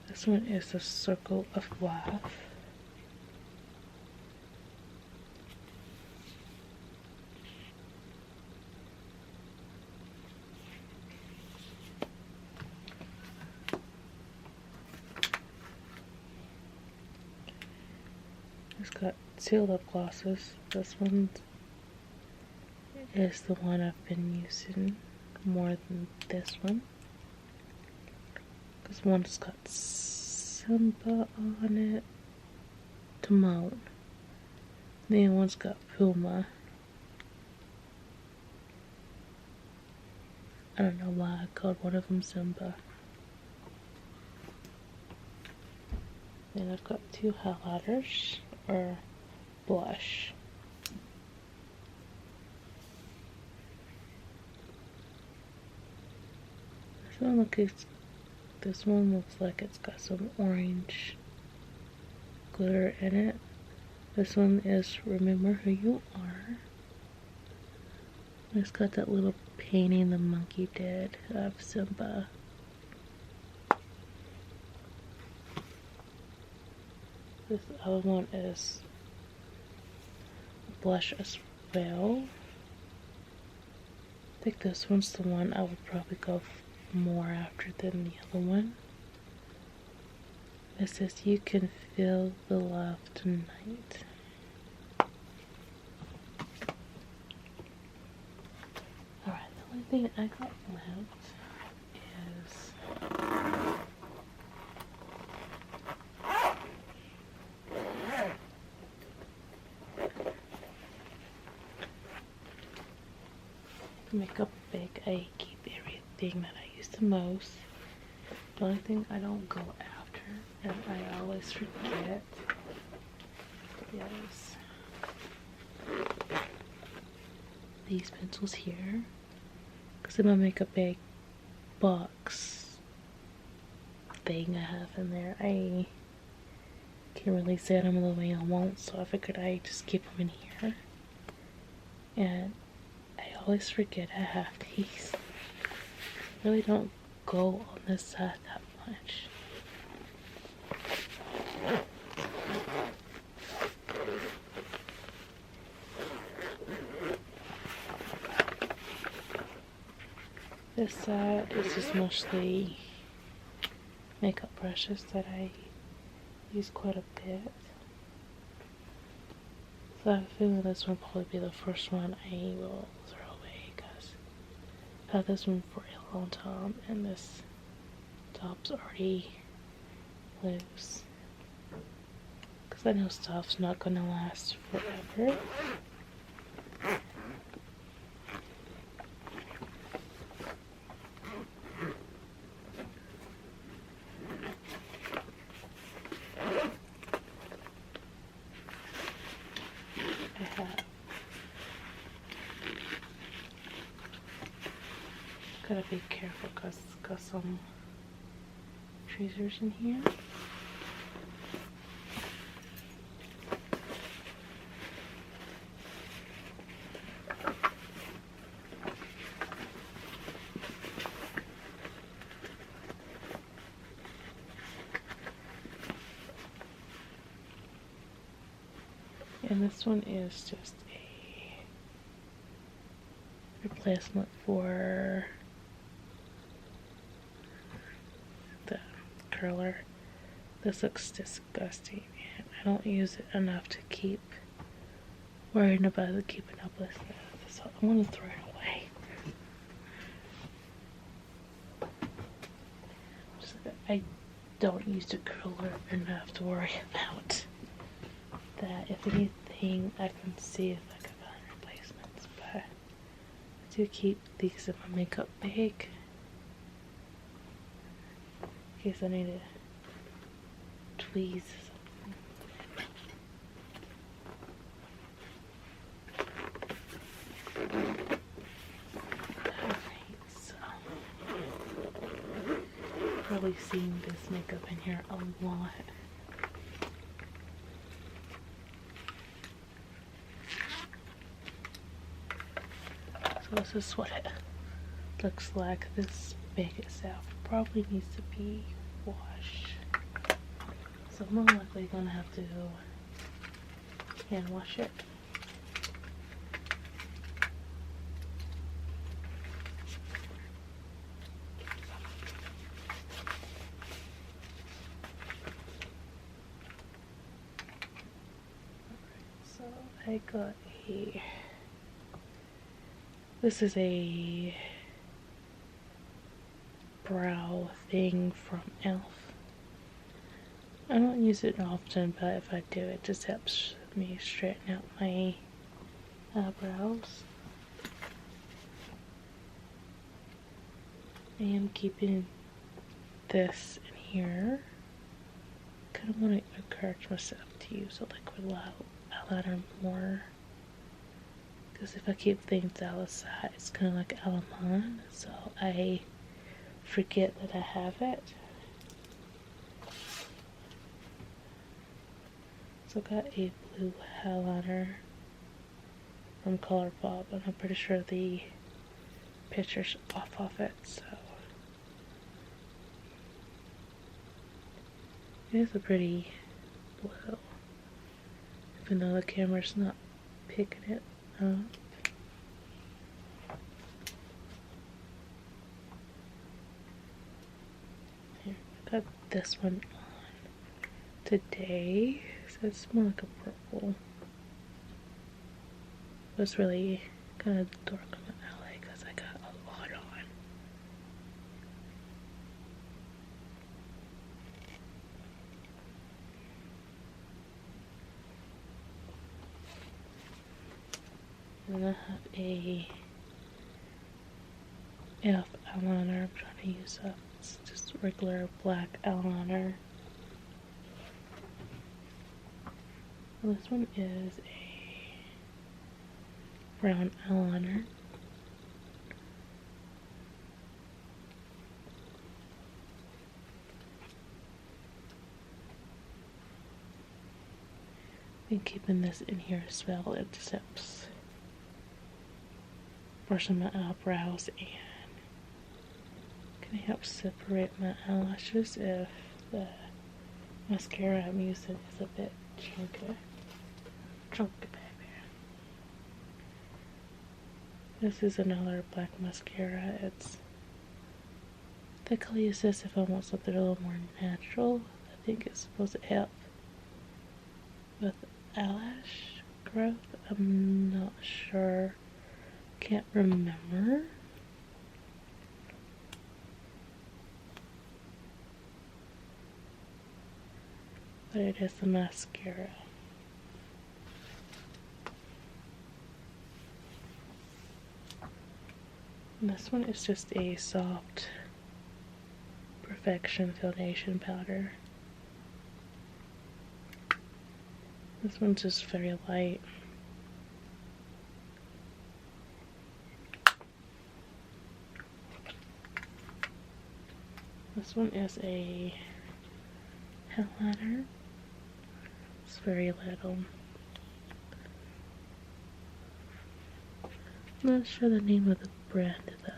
This one is the Circle of Life. It's got 2 lip glosses. This one is the one I've been using more than this one. This one's got Simba on it, Timon. The other one's got Puma. I don't know why I called one of them Simba. Then I've got 2 highlighters, or blush. This one looks like it's got some orange glitter in it. This one is Remember Who You Are. It's got that little painting the monkey did of Simba. This other one is blush as well. I think this one's the one I would probably go more after than the other one. It says You Can Feel the Love Tonight. Alright, the only thing I got left is makeup bag. I keep everything that I use the most. The only thing I don't go after, and I always forget, is these pencils here. Because in my makeup bag box thing I have in there, I can't really set them the way I want, so I figured I just keep them in here. And I always forget I have these. I really don't go on this side that much. This side is just mostly makeup brushes that I use quite a bit. So I have a feeling this one will probably be the first one I will throw away because I've had this one for a long time and this top's already loose. Because I know stuff's not going to last forever. Gotta be careful because it's got some tweezers in here. And this one is just a replacement for the curler. This looks disgusting and I don't use it enough to keep worrying about it keeping up with it. So I'm gonna throw it away. I don't use the curler enough to worry about that. If anything, I can see if I can find replacements, but I do keep these in my makeup bag in case I need to tweeze something. Alright, so probably seen this makeup in here a lot. So this is what it looks like. This bag itself probably needs to be washed. So I'm more likely gonna have to hand wash it. So I got this is a brow thing from e.l.f. I don't use it often, but if I do, it just helps me straighten out my eyebrows. I am keeping this in here. Kind of want to encourage myself to use a liquid eyeliner more. Because if I keep things outside, it's kind of like Alamon. So I forget that I have it. So I got a blue eyeliner from ColourPop, and I'm pretty sure the picture's off of it, so it is a pretty blue, even though the camera's not picking it up. Here, I got this one on today, so it's more like a purple. It was really kind of dark on my eye because I got a lot on. And then I have a e.l.f. eyeliner I'm trying to use up. It's just regular black eyeliner. Well, this one is a brown eyeliner. And keeping this in here as well, it helps brushing my eyebrows and can help separate my eyelashes if the mascara I'm using is a bit chunky. Chunky, baby. This is another black mascara. It's the Colleion says if I want something a little more natural, I think it's supposed to help with eyelash growth. I'm not sure. Can't remember. But it is a mascara. And this one is just a soft Perfection foundation powder. This one's just very light. This one is a eyeliner. It's very little. I'm not sure the name of the brand though.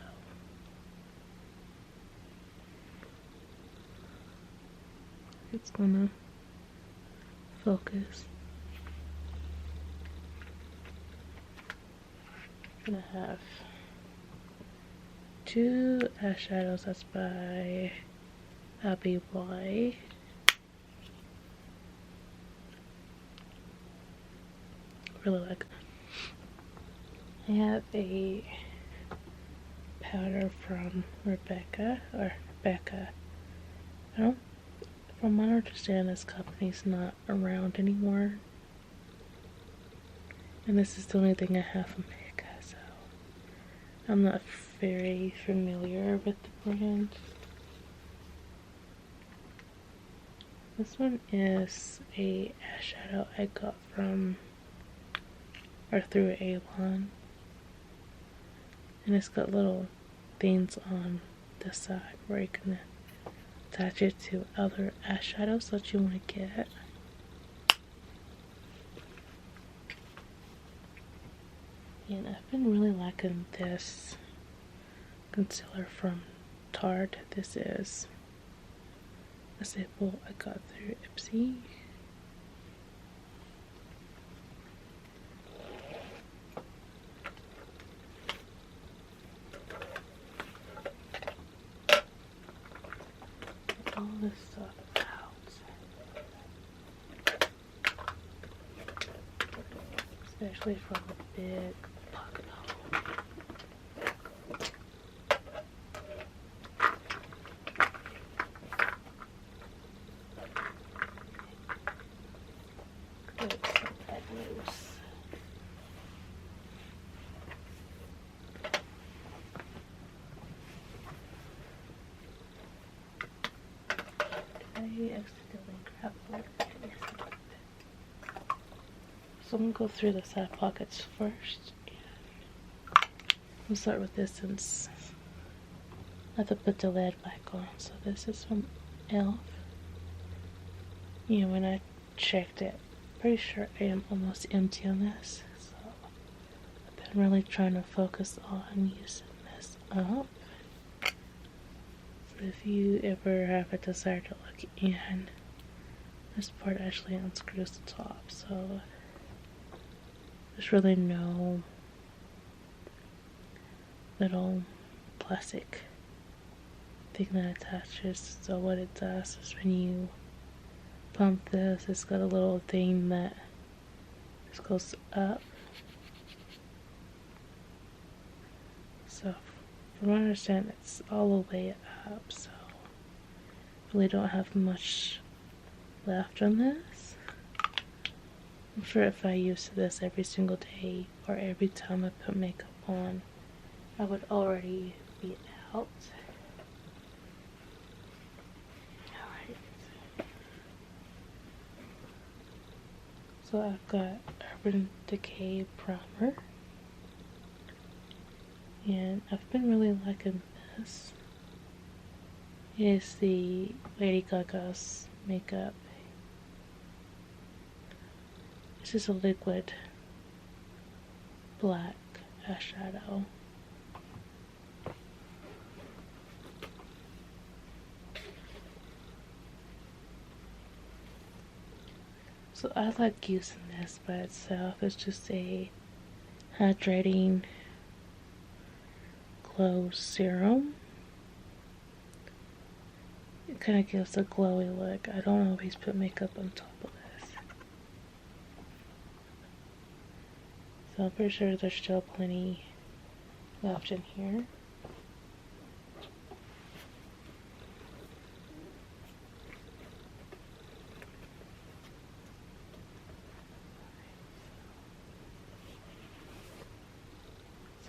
It's gonna focus. I'm gonna have two eyeshadows. That's by Abby Y. Really like them. I have a powder from Rebecca. I don't, from what I understand, this company's not around anymore. And this is the only thing I have from Rebecca, so I'm not very familiar with the brand. This one is a eyeshadow I got from or through Avon, and it's got little things on the side where you can attach it to other eyeshadows that you want to get. And I've been really liking this concealer from Tarte. This is a sample I got through Ipsy. All this stuff out, especially from the big pocket hole. Good, set that loose. I accidentally grabbed one. So I'm gonna go through the side pockets first. We'll start with this since I have to put the lid back on. So this is from Elf. You know, when I checked it, pretty sure I am almost empty on this. So I've been really trying to focus on using this up. So if you ever have a desire to look in, this part actually unscrews the top. So there's really no little plastic thing that attaches. So what it does is when you pump this, it's got a little thing that just goes up. So from what I understand, it's all the way up, so really don't have much left on this. I'm sure if I used this every single day or every time I put makeup on, I would already be out. Alright. So I've got Urban Decay Primer. And I've been really liking this. It is the Lady Gaga's makeup. This is a liquid black eyeshadow. So I like using this by itself. It's just a hydrating glow serum. It kind of gives a glowy look. I don't always put makeup on top of this. So I'm pretty sure there's still plenty left in here.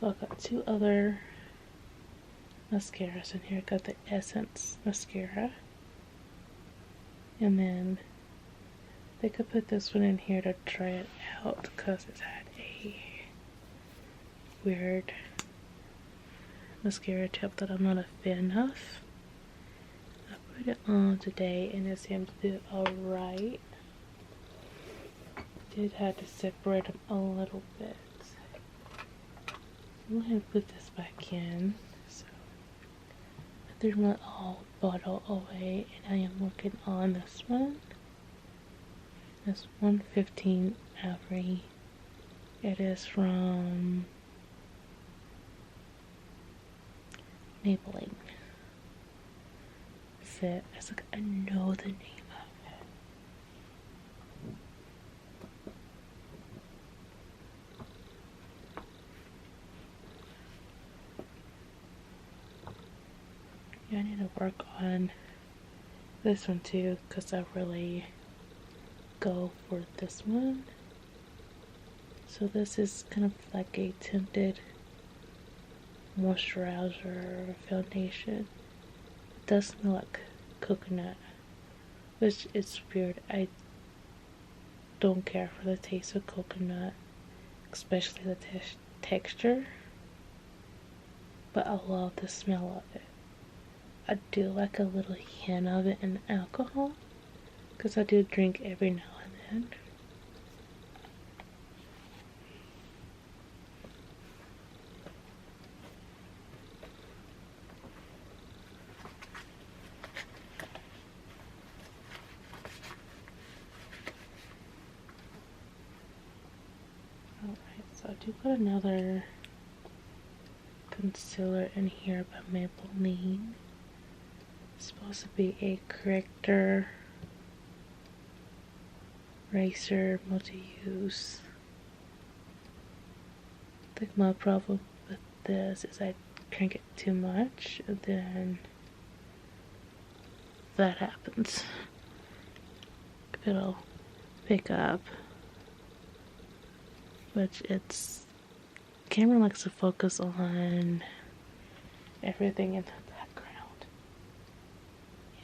So I've got two other mascaras in here. I've got the Essence mascara, and then I think I put this one in here to try it out because it's had a weird mascara tip that I'm not a fan of. I put it on today and it seemed to do alright. Did have to separate them a little bit. I'm going to put this back in. So I threw my old bottle away and I am working on this one. This 115 Avery. It is from Maybelline. That's it. It's like I know the name of it. Yeah, I need to work on this one too because I really go for this one. So this is kind of like a tinted moisturizer foundation. It does smell like coconut, which is weird. I don't care for the taste of coconut, especially the texture, but I love the smell of it. I do like a little hint of it in alcohol because I do drink every now and then. Alright, so I do put another concealer in here by Maybelline. It's supposed to be a corrector eraser multi-use. I think my problem with this is I drink it too much and then that happens. It'll pick up, which it's camera likes to focus on everything in the background.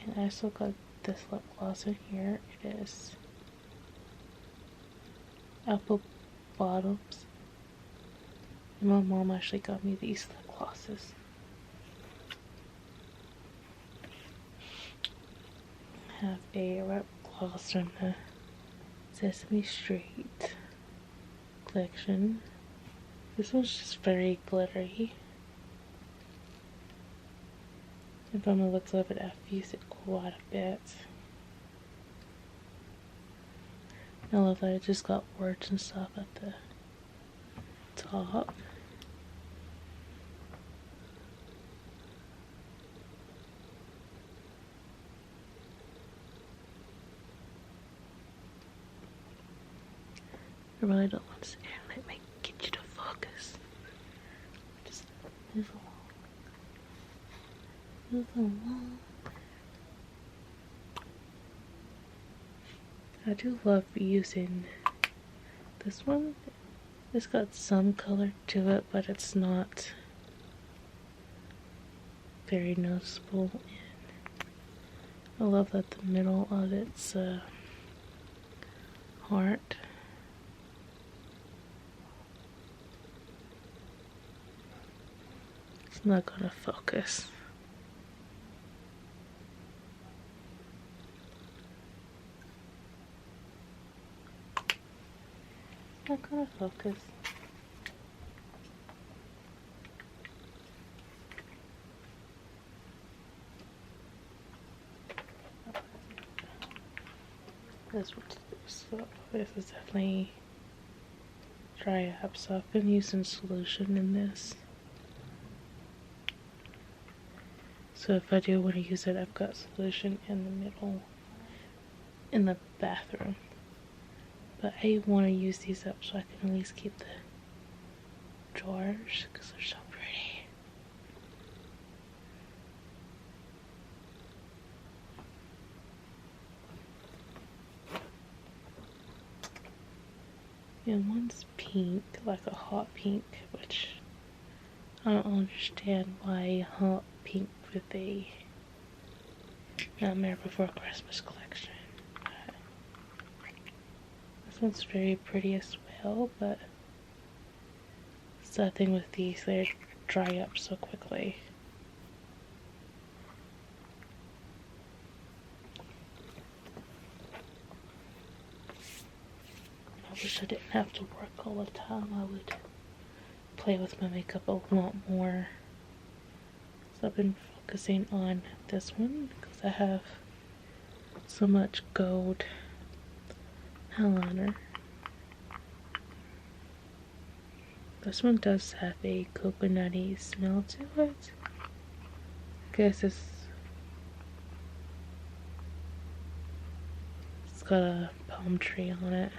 And I still got this lip gloss in here. It is Apple Bottoms. And my mom actually got me these lip glosses. have a lip gloss from the Sesame Street collection. This one's just very glittery. And from the looks of it, I've used it quite a bit. I love that it just got words and stuff at the top. I really don't want to let me get you to focus. Just move along. Move along. I do love using this one. It's got some color to it, but it's not very noticeable. And I love that the middle of it's heart. It's not gonna focus. Not gonna focus. This is definitely dry up, so I've been using solution in this. So if I do want to use it, I've got solution in the middle in the bathroom. But I want to use these up so I can at least keep the drawers because they're so pretty. And one's pink, like a hot pink, which I don't understand why hot pink with a Nightmare Before Christmas collection. This one's very pretty as well, but it's that thing with these, they dry up so quickly. I wish I didn't have to work all the time. I would play with my makeup a lot more. So I've been focusing on this one because I have so much gold eyeliner. This one does have a coconutty smell to it. I guess it's got a palm tree on it.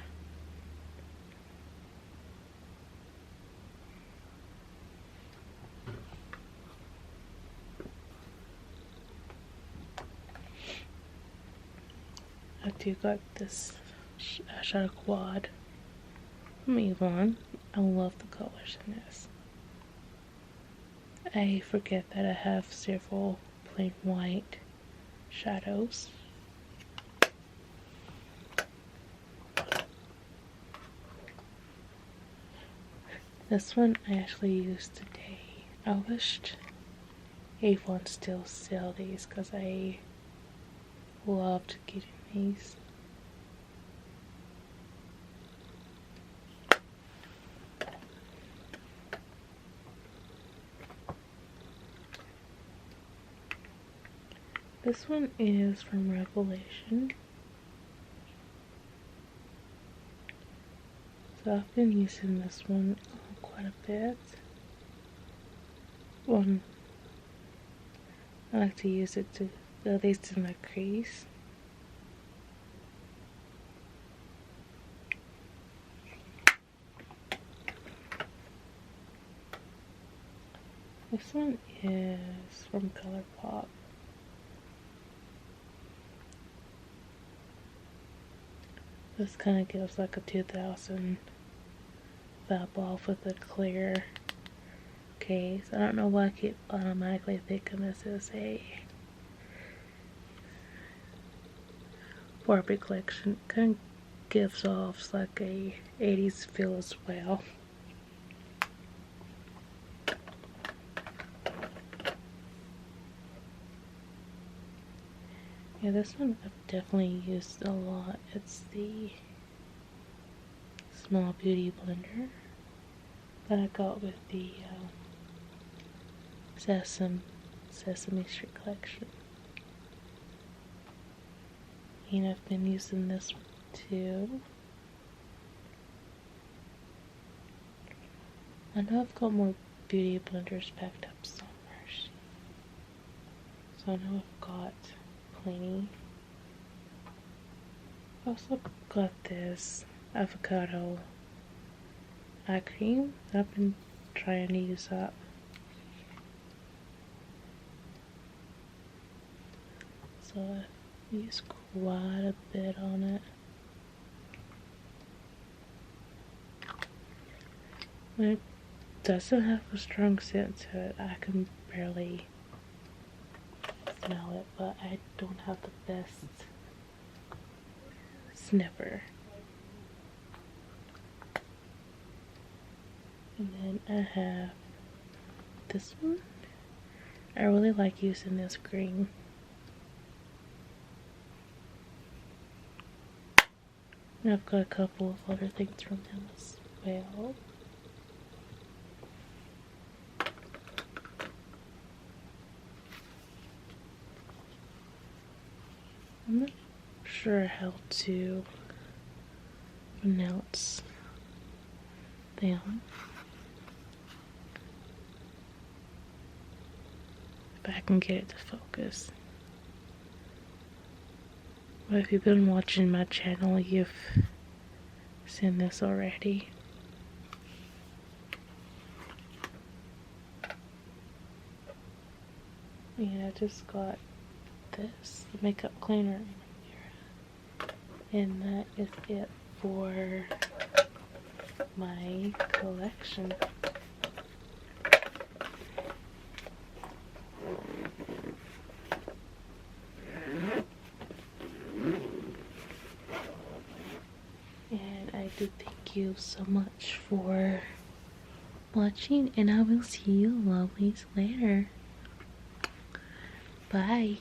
I do got this eyeshadow quad from Avon. I love the colors in this. I forget that I have several plain white shadows. This one I actually used today. I wished Avon still sell these because I loved getting these. This one is from Revelation. So I've been using this one quite a bit. I like to use it to, at least in my crease. This one is from ColourPop. This kind of gives like a 2000 vibe off with a clear case. I don't know why I keep automatically thinking this is a Barbie collection. Kind of gives off like a 80s feel as well. Yeah, this one I've definitely used a lot. It's the small beauty blender that I got with the Sesame Street collection. And I've been using this one too. I know I've got more beauty blenders packed up somewhere. So I know I've got plenty. I also got this avocado eye cream. I've been trying to use that. So I use quite a bit on it. It doesn't have a strong scent to it. I can barely smell it, but I don't have the best sniffer. And then I have this one. I really like using this green. And I've got a couple of other things from them as well. I'm not sure how to pronounce them, but I can get it to focus. But if you've been watching my channel, you've seen this already. And I just got this makeup cleaner in here, and that is it for my collection. And I do thank you so much for watching, and I will see you lovelies later. Bye.